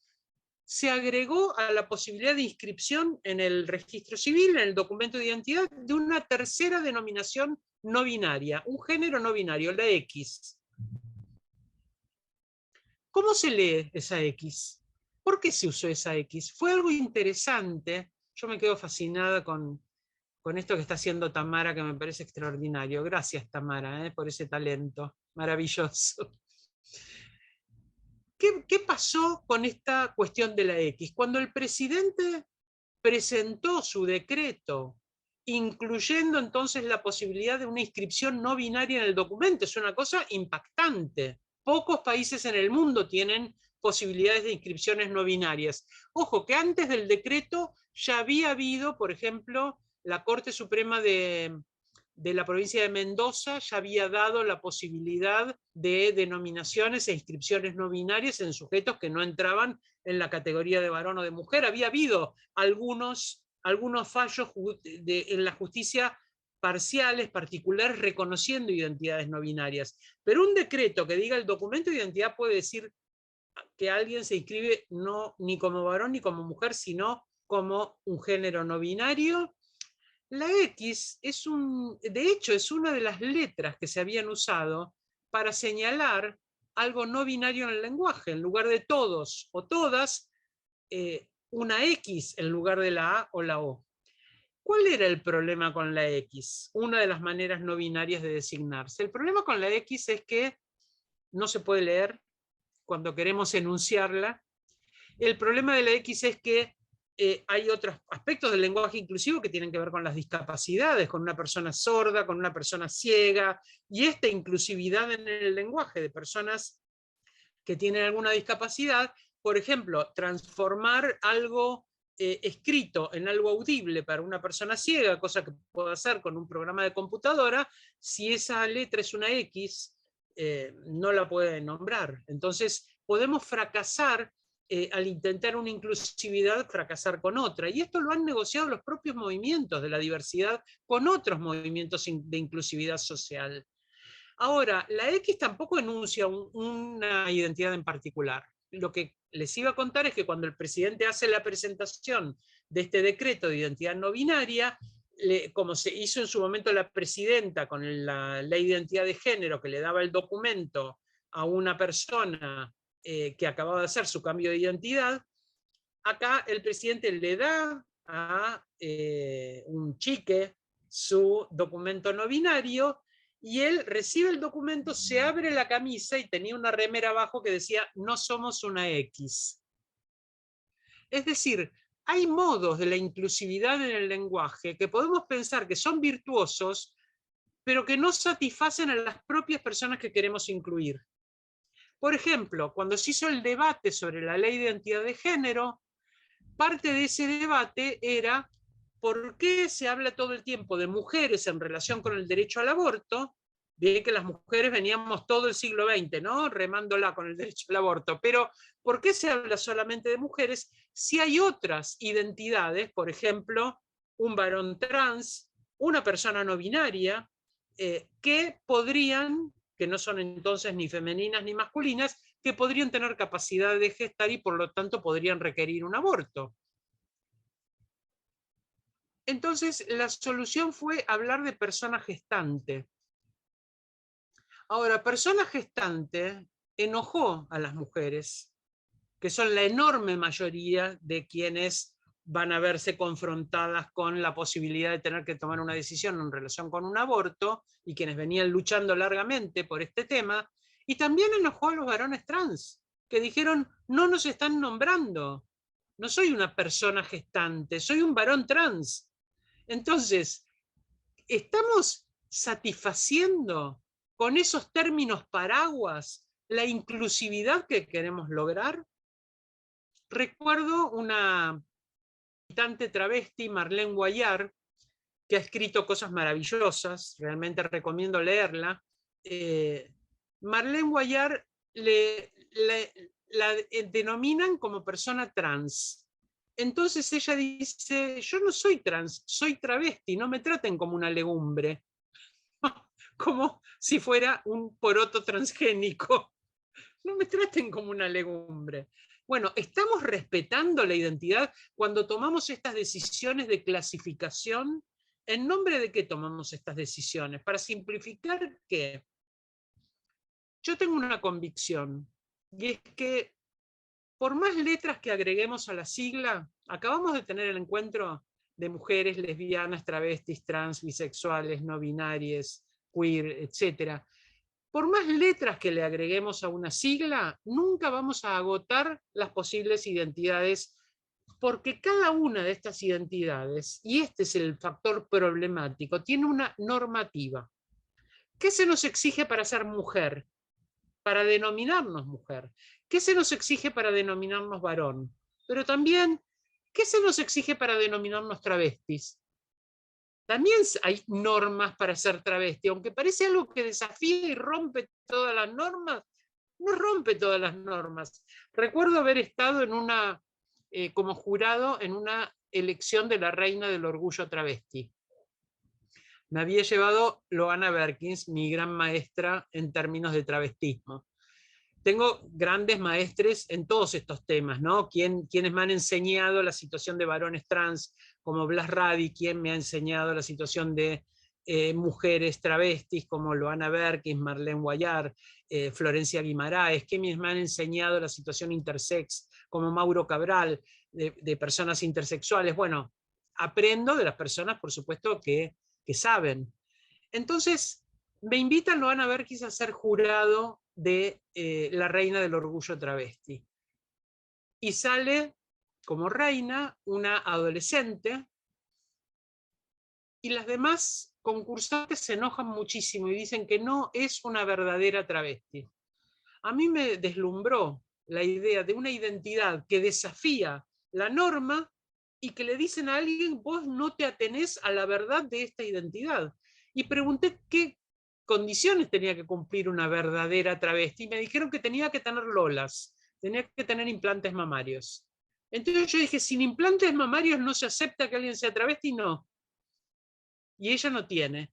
se agregó a la posibilidad de inscripción en el registro civil, en el documento de identidad, de una tercera denominación no binaria, un género no binario, la X. ¿Cómo se lee esa X? ¿Por qué se usó esa X? Fue algo interesante. Yo me quedo fascinada con esto que está haciendo Tamara, que me parece extraordinario. Gracias, Tamara, por ese talento maravilloso. ¿Qué pasó con esta cuestión de la X? Cuando el presidente presentó su decreto, incluyendo entonces la posibilidad de una inscripción no binaria en el documento, es una cosa impactante. Pocos países en el mundo tienen posibilidades de inscripciones no binarias. Ojo, que antes del decreto ya había habido, por ejemplo, la Corte Suprema de la provincia de Mendoza ya había dado la posibilidad de denominaciones e inscripciones no binarias en sujetos que no entraban en la categoría de varón o de mujer. Había habido algunos fallos en la justicia parciales, particulares, reconociendo identidades no binarias. Pero un decreto que diga el documento de identidad puede decir que alguien se inscribe no ni como varón ni como mujer, sino como un género no binario. La X de hecho, es una de las letras que se habían usado para señalar algo no binario en el lenguaje. En lugar de todos o todas, una X en lugar de la A o la O. ¿Cuál era el problema con la X? Una de las maneras no binarias de designarse. El problema con la X es que no se puede leer cuando queremos enunciarla. El problema de la X es que hay otros aspectos del lenguaje inclusivo que tienen que ver con las discapacidades, con una persona sorda, con una persona ciega, y esta inclusividad en el lenguaje de personas que tienen alguna discapacidad, por ejemplo, transformar algo escrito en algo audible para una persona ciega, cosa que puedo hacer con un programa de computadora, si esa letra es una X, no la puede nombrar. Entonces, podemos fracasar al intentar una inclusividad, fracasar con otra. Y esto lo han negociado los propios movimientos de la diversidad con otros movimientos de inclusividad social. Ahora, la X tampoco enuncia una identidad en particular. Lo que les iba a contar es que cuando el presidente hace la presentación de este decreto de identidad no binaria, como se hizo en su momento la presidenta con la ley de identidad de género, que le daba el documento a una persona que acababa de hacer su cambio de identidad, acá el presidente le da a un chique su documento no binario, y él recibe el documento, se abre la camisa y tenía una remera abajo que decía no somos una X. Es decir, hay modos de la inclusividad en el lenguaje que podemos pensar que son virtuosos, pero que no satisfacen a las propias personas que queremos incluir. Por ejemplo, cuando se hizo el debate sobre la ley de identidad de género, parte de ese debate era ¿por qué se habla todo el tiempo de mujeres en relación con el derecho al aborto? Bien que las mujeres veníamos todo el siglo XX, ¿no? Remándola con el derecho al aborto, pero ¿por qué se habla solamente de mujeres si hay otras identidades, por ejemplo, un varón trans, una persona no binaria, que podrían, que no son entonces ni femeninas ni masculinas, que podrían tener capacidad de gestar y por lo tanto podrían requerir un aborto? Entonces, la solución fue hablar de persona gestante. Ahora, persona gestante enojó a las mujeres, que son la enorme mayoría de quienes van a verse confrontadas con la posibilidad de tener que tomar una decisión en relación con un aborto, y quienes venían luchando largamente por este tema, y también enojó a los varones trans, que dijeron, no nos están nombrando, no soy una persona gestante, soy un varón trans. Entonces, ¿estamos satisfaciendo con esos términos paraguas la inclusividad que queremos lograr? Recuerdo una militante travesti, Marlene Guayar, que ha escrito cosas maravillosas, realmente recomiendo leerla. Marlene Guayar la denominan como persona trans. Entonces ella dice, yo no soy trans, soy travesti, no me traten como una legumbre, como si fuera un poroto transgénico, no me traten como una legumbre. Bueno, ¿estamos respetando la identidad cuando tomamos estas decisiones de clasificación? ¿En nombre de qué tomamos estas decisiones? Para simplificar, ¿qué? Yo tengo una convicción, y es que por más letras que agreguemos a la sigla, acabamos de tener el encuentro de mujeres lesbianas, travestis, trans, bisexuales, no binarias, queer, etc. Por más letras que le agreguemos a una sigla, nunca vamos a agotar las posibles identidades, porque cada una de estas identidades, y este es el factor problemático, tiene una normativa. ¿Qué se nos exige para ser mujer? Para denominarnos mujer. ¿Qué se nos exige para denominarnos varón? Pero también, ¿qué se nos exige para denominarnos travestis? También hay normas para ser travesti, aunque parece algo que desafía y rompe todas las normas, no rompe todas las normas. Recuerdo haber estado como jurado en una elección de la reina del orgullo travesti. Me había llevado Loana Berkins, mi gran maestra en términos de travestismo. Tengo grandes maestres en todos estos temas, ¿no? Quienes me han enseñado la situación de varones trans, como Blas Radi, quien me ha enseñado la situación de mujeres travestis, como Loana Berkins, Marlene Guayar, Florencia Guimaraes, quienes me han enseñado la situación intersex, como Mauro Cabral, de personas intersexuales. Bueno, aprendo de las personas, por supuesto, que saben. Entonces, me invitan Loana Berkins a ser jurado de la reina del orgullo travesti. Y sale como reina una adolescente, y las demás concursantes se enojan muchísimo y dicen que no es una verdadera travesti. A mí me deslumbró la idea de una identidad que desafía la norma y que le dicen a alguien, vos no te atenés a la verdad de esta identidad. Y pregunté qué condiciones tenía que cumplir una verdadera travesti. Y me dijeron que tenía que tener lolas, tenía que tener implantes mamarios. Entonces yo dije, sin implantes mamarios no se acepta que alguien sea travesti, no. Y ella no tiene.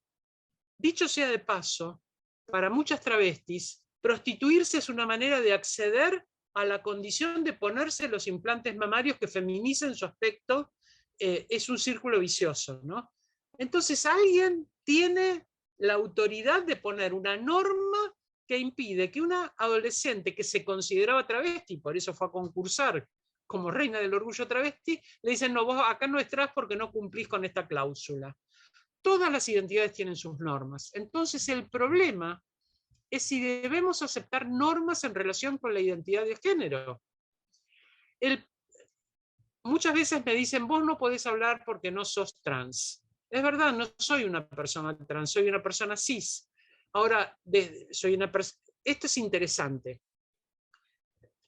Dicho sea de paso, para muchas travestis, prostituirse es una manera de acceder a la condición de ponerse los implantes mamarios que feminicen su aspecto. Es un círculo vicioso, ¿no? Entonces alguien tiene la autoridad de poner una norma que impide que una adolescente que se consideraba travesti, por eso fue a concursar como reina del orgullo travesti, le dicen, no, vos acá no estás porque no cumplís con esta cláusula. Todas las identidades tienen sus normas. Entonces el problema es si debemos aceptar normas en relación con la identidad de género. Muchas veces me dicen, vos no podés hablar porque no sos trans. Es verdad, no soy una persona trans, soy una persona cis. Ahora, esto es interesante.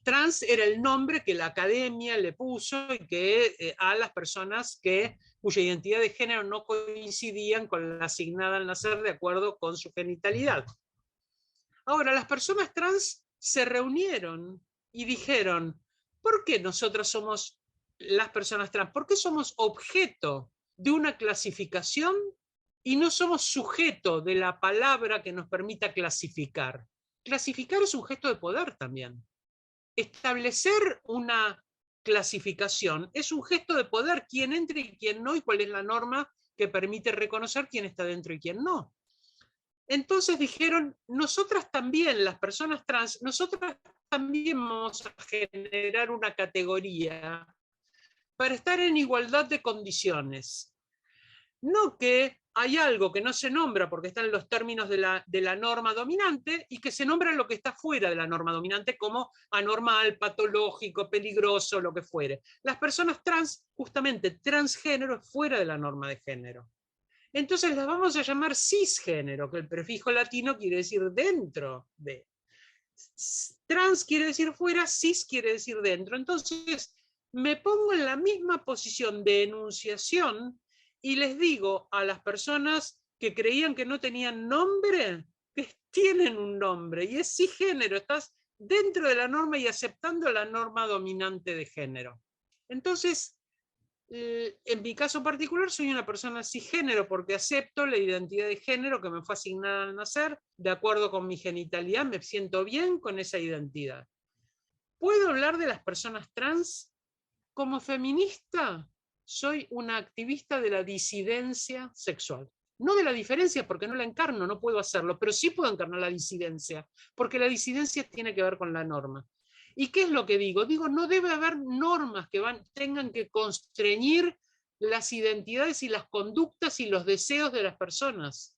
Trans era el nombre que la academia le puso y que a las personas cuya identidad de género no coincidían con la asignada al nacer de acuerdo con su genitalidad. Ahora, las personas trans se reunieron y dijeron, ¿por qué nosotros somos las personas trans? ¿Por qué somos objeto de una clasificación y no somos sujeto de la palabra que nos permita clasificar? Clasificar es un gesto de poder también. Establecer una clasificación es un gesto de poder, quién entra y quién no, y cuál es la norma que permite reconocer quién está dentro y quién no. Entonces dijeron, nosotras también, las personas trans, nosotras también vamos a generar una categoría para estar en igualdad de condiciones. No que hay algo que no se nombra porque está en los términos de la norma dominante y que se nombra lo que está fuera de la norma dominante como anormal, patológico, peligroso, lo que fuere. Las personas trans, justamente transgénero, es fuera de la norma de género. Entonces las vamos a llamar cisgénero, que el prefijo latino quiere decir dentro de. Trans quiere decir fuera, cis quiere decir dentro. Entonces me pongo en la misma posición de enunciación y les digo a las personas que creían que no tenían nombre, que tienen un nombre, y es cisgénero, estás dentro de la norma y aceptando la norma dominante de género. Entonces, en mi caso particular soy una persona cisgénero porque acepto la identidad de género que me fue asignada al nacer, de acuerdo con mi genitalidad, me siento bien con esa identidad. ¿Puedo hablar de las personas trans? Como feminista, soy una activista de la disidencia sexual. No de la diferencia, porque no la encarno, no puedo hacerlo, pero sí puedo encarnar la disidencia, porque la disidencia tiene que ver con la norma. ¿Y qué es lo que digo? Digo, no debe haber normas que tengan que constreñir las identidades y las conductas y los deseos de las personas.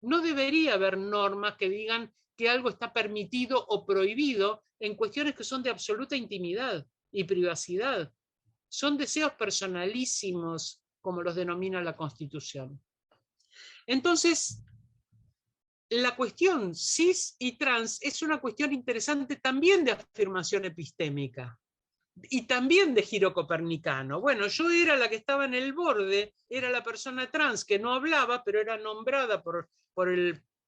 No debería haber normas que digan que algo está permitido o prohibido en cuestiones que son de absoluta intimidad y privacidad. Son deseos personalísimos, como los denomina la Constitución. Entonces, la cuestión cis y trans es una cuestión interesante también de afirmación epistémica y también de giro copernicano. Bueno, yo era la que estaba en el borde, era la persona trans que no hablaba, pero era nombrada por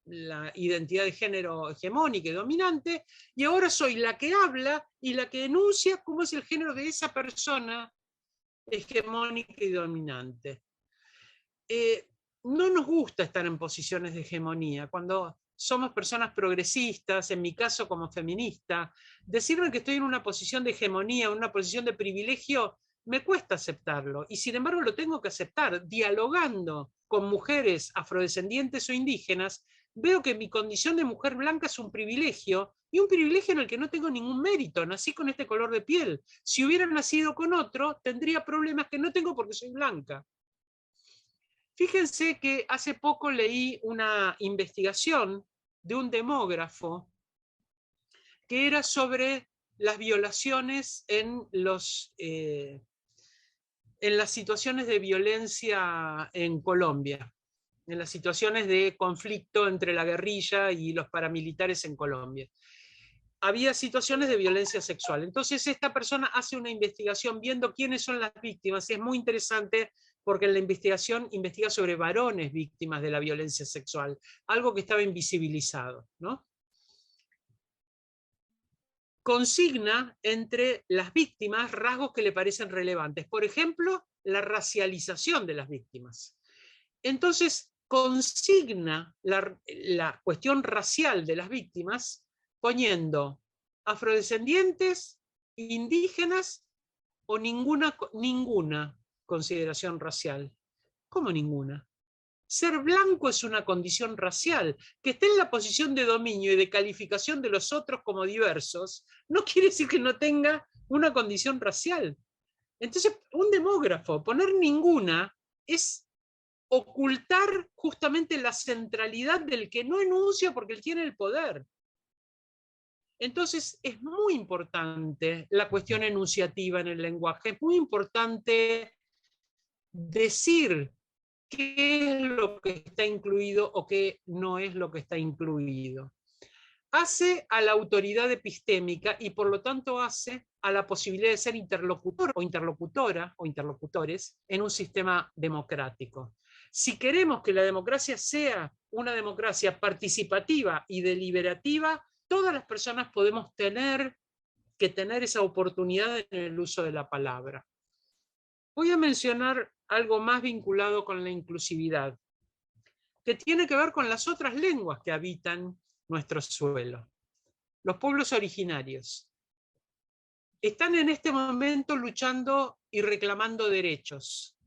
la identidad de género hegemónica y dominante, y ahora soy la que habla y la que enuncia cómo es el género de esa persona hegemónica y dominante. No nos gusta estar en posiciones de hegemonía. Cuando somos personas progresistas, en mi caso como feminista, decirme que estoy en una posición de hegemonía, una posición de privilegio, me cuesta aceptarlo. Y sin embargo lo tengo que aceptar. Dialogando con mujeres afrodescendientes o indígenas, veo que mi condición de mujer blanca es un privilegio, y un privilegio en el que no tengo ningún mérito. Nací con este color de piel. Si hubiera nacido con otro, tendría problemas que no tengo porque soy blanca. Fíjense que hace poco leí una investigación de un demógrafo que era sobre las violaciones en las situaciones de violencia en Colombia, en las situaciones de conflicto entre la guerrilla y los paramilitares en Colombia. Había situaciones de violencia sexual. Entonces esta persona hace una investigación viendo quiénes son las víctimas, y es muy interesante porque en la investigación investiga sobre varones víctimas de la violencia sexual, algo que estaba invisibilizado, ¿no? Consigna entre las víctimas rasgos que le parecen relevantes. Por ejemplo, la racialización de las víctimas. Entonces, consigna la cuestión racial de las víctimas poniendo afrodescendientes, indígenas o ninguna consideración racial. ¿Cómo ninguna? Ser blanco es una condición racial. Que esté en la posición de dominio y de calificación de los otros como diversos, no quiere decir que no tenga una condición racial. Entonces, un demógrafo, poner ninguna es ocultar justamente la centralidad del que no enuncia porque él tiene el poder. Entonces, es muy importante la cuestión enunciativa en el lenguaje, es muy importante decir qué es lo que está incluido o qué no es lo que está incluido. Hace a la autoridad epistémica y por lo tanto hace a la posibilidad de ser interlocutor o interlocutora o interlocutores en un sistema democrático. Si queremos que la democracia sea una democracia participativa y deliberativa, todas las personas podemos tener esa oportunidad en el uso de la palabra. Voy a mencionar algo más vinculado con la inclusividad, que tiene que ver con las otras lenguas que habitan nuestro suelo. Los pueblos originarios están en este momento luchando y reclamando derechos.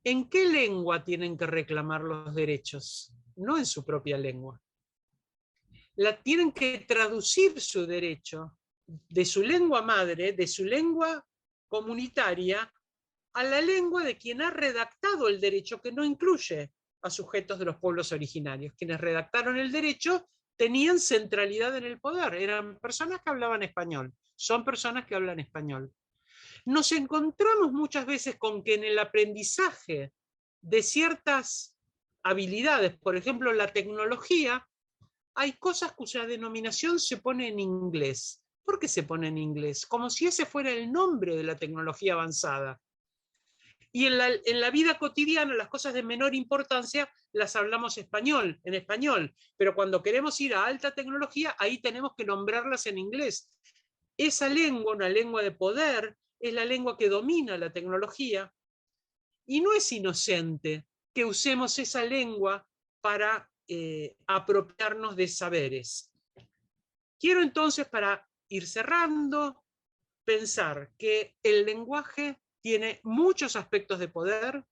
¿En qué lengua tienen que reclamar los derechos? No en su propia lengua. Tienen que traducir su derecho de su lengua madre, de su lengua comunitaria, a la lengua de quien ha redactado el derecho, que no incluye a sujetos de los pueblos originarios. Quienes redactaron el derecho tenían centralidad en el poder, eran personas que hablaban español, son personas que hablan español. Nos encontramos muchas veces con que en el aprendizaje de ciertas habilidades, por ejemplo la tecnología, hay cosas cuya denominación se pone en inglés. ¿Por qué se pone en inglés? Como si ese fuera el nombre de la tecnología avanzada. Y en la vida cotidiana, las cosas de menor importancia las hablamos en español, pero cuando queremos ir a alta tecnología, ahí tenemos que nombrarlas en inglés. Esa lengua, una lengua de poder, es la lengua que domina la tecnología, y no es inocente que usemos esa lengua para apropiarnos de saberes. Quiero entonces, para ir cerrando, pensar que el lenguaje tiene muchos aspectos de poder.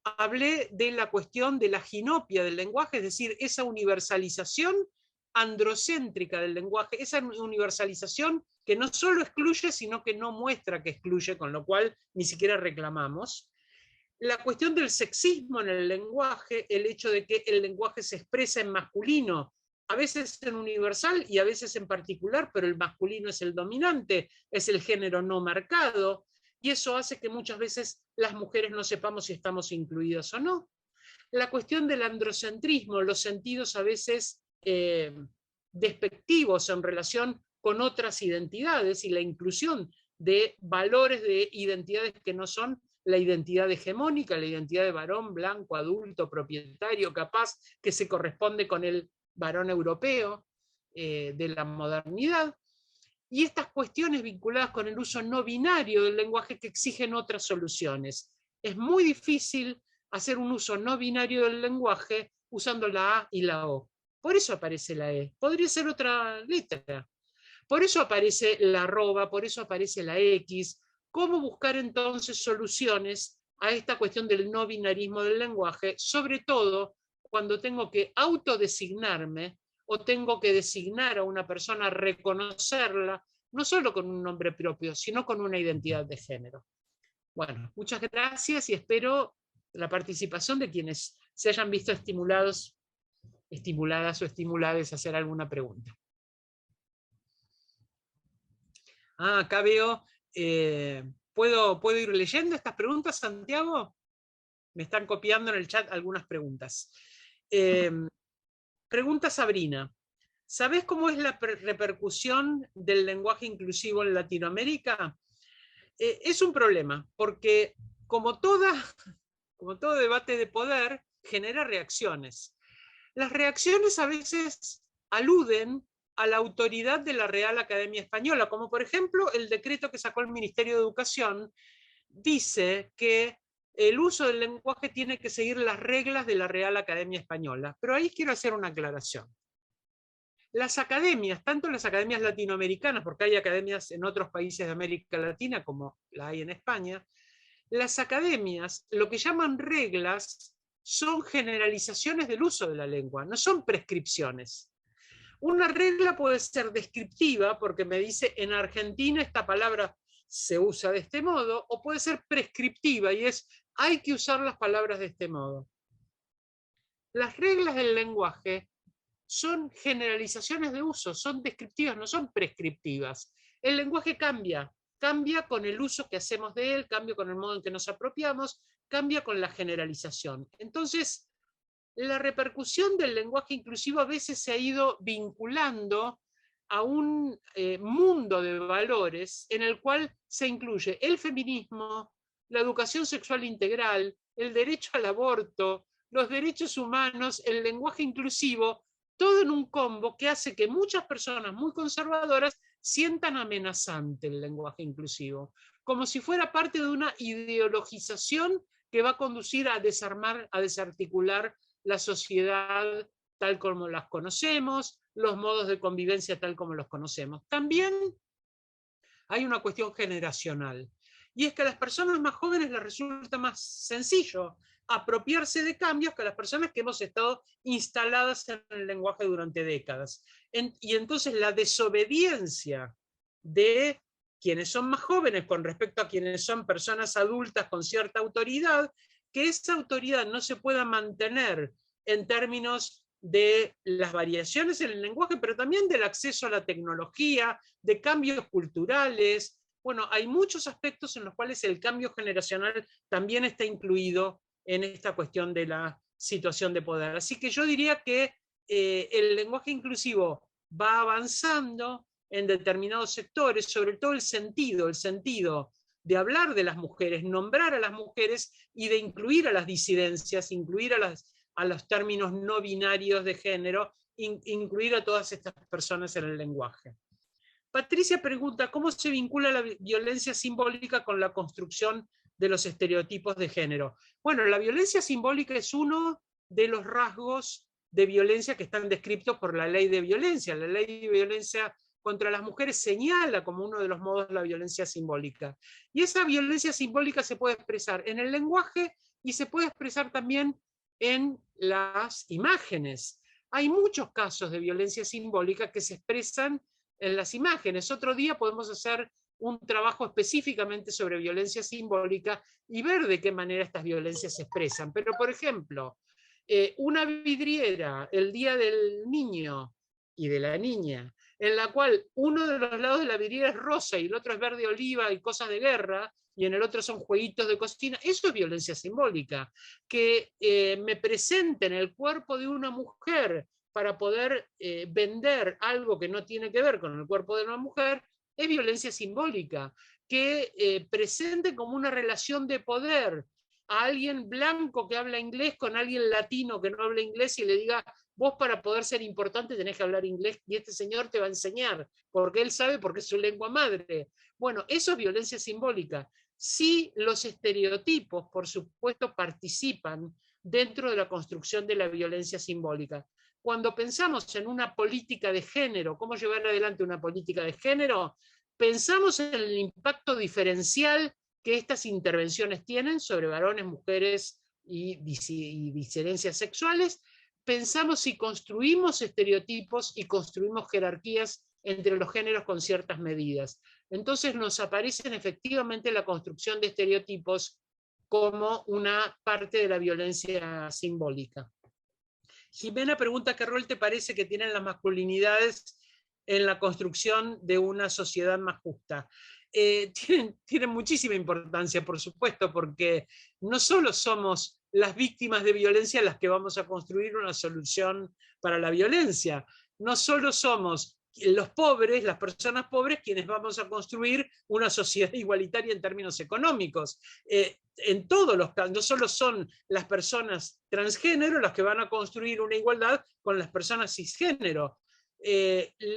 Hablé de la cuestión de la ginopia del lenguaje, es decir, esa universalización androcéntrica del lenguaje, esa universalización que no solo excluye, sino que no muestra que excluye, con lo cual ni siquiera reclamamos. La cuestión del sexismo en el lenguaje, el hecho de que el lenguaje se expresa en masculino, a veces en universal y a veces en particular, pero el masculino es el dominante, es el género no marcado, y eso hace que muchas veces las mujeres no sepamos si estamos incluidas o no. La cuestión del androcentrismo, los sentidos a veces despectivos en relación con otras identidades y la inclusión de valores de identidades que no son la identidad hegemónica, la identidad de varón blanco, adulto, propietario, capaz, que se corresponde con el varón europeo de la modernidad. Y estas cuestiones vinculadas con el uso no binario del lenguaje que exigen otras soluciones. Es muy difícil hacer un uso no binario del lenguaje usando la A y la O. Por eso aparece la E. Podría ser otra letra. Por eso aparece la arroba, por eso aparece la X. ¿Cómo buscar entonces soluciones a esta cuestión del no binarismo del lenguaje? Sobre todo cuando tengo que autodesignarme o tengo que designar a una persona, reconocerla, no solo con un nombre propio, sino con una identidad de género. Bueno, muchas gracias y espero la participación de quienes se hayan visto estimuladas o estimuladas a hacer alguna pregunta. Acá veo, ¿puedo ir leyendo estas preguntas, Santiago? Me están copiando en el chat algunas preguntas. Pregunta Sabrina. ¿Sabés cómo es la repercusión del lenguaje inclusivo en Latinoamérica? Es un problema, porque como todo debate de poder, genera reacciones. Las reacciones a veces aluden a la autoridad de la Real Academia Española, como por ejemplo el decreto que sacó el Ministerio de Educación, dice que el uso del lenguaje tiene que seguir las reglas de la Real Academia Española. Pero ahí quiero hacer una aclaración. Las academias, tanto las academias latinoamericanas, porque hay academias en otros países de América Latina, como la hay en España, las academias, lo que llaman reglas, son generalizaciones del uso de la lengua, no son prescripciones. Una regla puede ser descriptiva, porque me dice, en Argentina esta palabra se usa de este modo, o puede ser prescriptiva, y es, hay que usar las palabras de este modo. Las reglas del lenguaje son generalizaciones de uso, son descriptivas, no son prescriptivas. El lenguaje cambia con el uso que hacemos de él, cambia con el modo en que nos apropiamos, cambia con la generalización. Entonces, la repercusión del lenguaje inclusivo a veces se ha ido vinculando a un mundo de valores en el cual se incluye el feminismo, la educación sexual integral, el derecho al aborto, los derechos humanos, el lenguaje inclusivo, todo en un combo que hace que muchas personas muy conservadoras sientan amenazante el lenguaje inclusivo, como si fuera parte de una ideologización que va a conducir a desarmar, a desarticular la sociedad tal como las conocemos, los modos de convivencia tal como los conocemos. También hay una cuestión generacional, y es que a las personas más jóvenes les resulta más sencillo apropiarse de cambios que a las personas que hemos estado instaladas en el lenguaje durante décadas. Y entonces la desobediencia de quienes son más jóvenes con respecto a quienes son personas adultas con cierta autoridad, que esa autoridad no se pueda mantener en términos de las variaciones en el lenguaje, pero también del acceso a la tecnología, de cambios culturales. Bueno, hay muchos aspectos en los cuales el cambio generacional también está incluido en esta cuestión de la situación de poder. Así que yo diría que el lenguaje inclusivo va avanzando en determinados sectores, sobre todo el sentido de hablar de las mujeres, nombrar a las mujeres y de incluir a las disidencias, incluir a los términos no binarios de género, incluir a todas estas personas en el lenguaje. Patricia pregunta, ¿cómo se vincula la violencia simbólica con la construcción de los estereotipos de género? Bueno, la violencia simbólica es uno de los rasgos de violencia que están descritos por la ley de violencia. La ley de violencia contra las mujeres señala como uno de los modos la violencia simbólica. Y esa violencia simbólica se puede expresar en el lenguaje y se puede expresar también en las imágenes. Hay muchos casos de violencia simbólica que se expresan en las imágenes. Otro día podemos hacer un trabajo específicamente sobre violencia simbólica y ver de qué manera estas violencias se expresan. Pero, por ejemplo, una vidriera el día del niño y de la niña, en la cual uno de los lados de la vidriera es rosa y el otro es verde oliva y cosas de guerra, y en el otro son jueguitos de cocina, eso es violencia simbólica. Que me presenten el cuerpo de una mujer para poder vender algo que no tiene que ver con el cuerpo de una mujer, es violencia simbólica. Que presente como una relación de poder a alguien blanco que habla inglés con alguien latino que no habla inglés y le diga, vos para poder ser importante tenés que hablar inglés y este señor te va a enseñar, porque él sabe porque es su lengua madre. Bueno, eso es violencia simbólica. Sí, los estereotipos, por supuesto, participan dentro de la construcción de la violencia simbólica. Cuando pensamos en una política de género, cómo llevar adelante una política de género, pensamos en el impacto diferencial que estas intervenciones tienen sobre varones, mujeres y disidencias sexuales. Pensamos si construimos estereotipos y construimos jerarquías entre los géneros con ciertas medidas. Entonces nos aparecen efectivamente la construcción de estereotipos como una parte de la violencia simbólica. Jimena pregunta qué rol te parece que tienen las masculinidades en la construcción de una sociedad más justa. Tienen muchísima importancia, por supuesto, porque no solo somos las víctimas de violencia las que vamos a construir una solución para la violencia, no solo somos los pobres, las personas pobres, quienes vamos a construir una sociedad igualitaria en términos económicos. En todos los casos, no solo son las personas transgénero las que van a construir una igualdad con las personas cisgénero.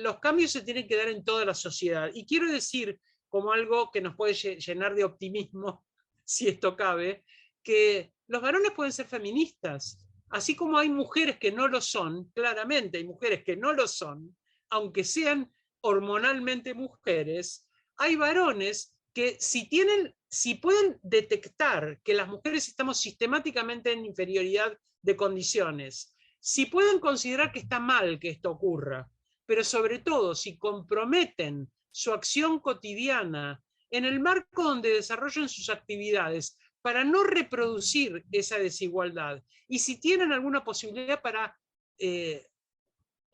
Los cambios se tienen que dar en toda la sociedad. Y quiero decir, como algo que nos puede llenar de optimismo, si esto cabe, que los varones pueden ser feministas. Así como hay mujeres que no lo son, claramente hay mujeres que no lo son, aunque sean hormonalmente mujeres, hay varones que si pueden detectar que las mujeres estamos sistemáticamente en inferioridad de condiciones, si pueden considerar que está mal que esto ocurra, pero sobre todo si comprometen su acción cotidiana en el marco donde desarrollan sus actividades para no reproducir esa desigualdad, y si tienen alguna posibilidad para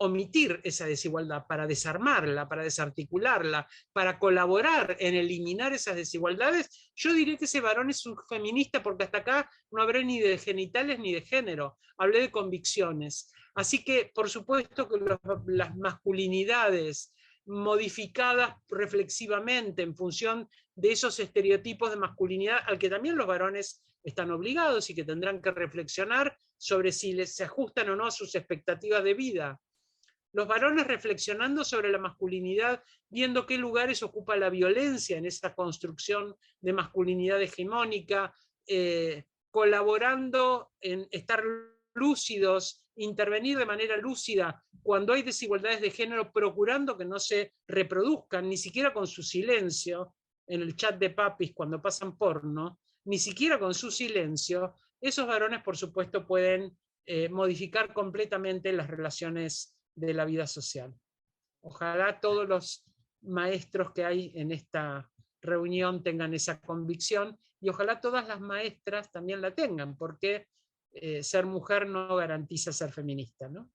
omitir esa desigualdad, para desarmarla, para desarticularla, para colaborar en eliminar esas desigualdades, yo diré que ese varón es un feminista, porque hasta acá no hablé ni de genitales ni de género, hablé de convicciones. Así que, por supuesto que las masculinidades modificadas reflexivamente en función de esos estereotipos de masculinidad al que también los varones están obligados y que tendrán que reflexionar sobre si se ajustan o no a sus expectativas de vida. Los varones reflexionando sobre la masculinidad, viendo qué lugares ocupa la violencia en esa construcción de masculinidad hegemónica, colaborando en estar lúcidos, intervenir de manera lúcida cuando hay desigualdades de género, procurando que no se reproduzcan, ni siquiera con su silencio, en el chat de papis cuando pasan porno, ni siquiera con su silencio. Esos varones, por supuesto, pueden modificar completamente las relaciones de la vida social. Ojalá todos los maestros que hay en esta reunión tengan esa convicción, y ojalá todas las maestras también la tengan, porque ser mujer no garantiza ser feminista, ¿no?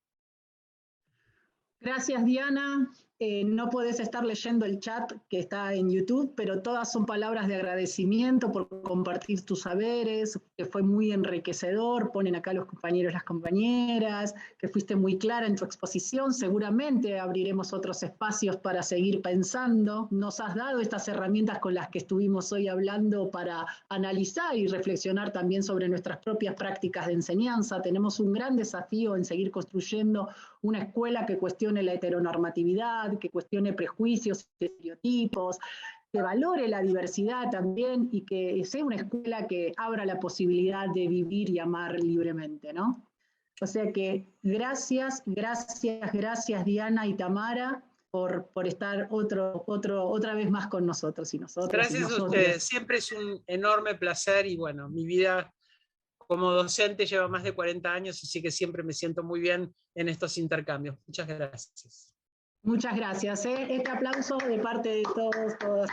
Gracias, Diana. No podés estar leyendo el chat que está en YouTube, pero todas son palabras de agradecimiento por compartir tus saberes, que fue muy enriquecedor. Ponen acá los compañeros y las compañeras, que fuiste muy clara en tu exposición. Seguramente abriremos otros espacios para seguir pensando. Nos has dado estas herramientas con las que estuvimos hoy hablando para analizar y reflexionar también sobre nuestras propias prácticas de enseñanza. Tenemos un gran desafío en seguir construyendo una escuela que cuestione la heteronormatividad, que cuestione prejuicios, estereotipos, que valore la diversidad también, y que sea una escuela que abra la posibilidad de vivir y amar libremente, ¿no? O sea que gracias, gracias, gracias Diana y Tamara por estar otra vez más con nosotros y nosotras. Gracias a ustedes, siempre es un enorme placer, y bueno, mi vida como docente lleva más de 40 años, así que siempre me siento muy bien en estos intercambios. Muchas gracias. Muchas gracias. Este aplauso de parte de todos, todas.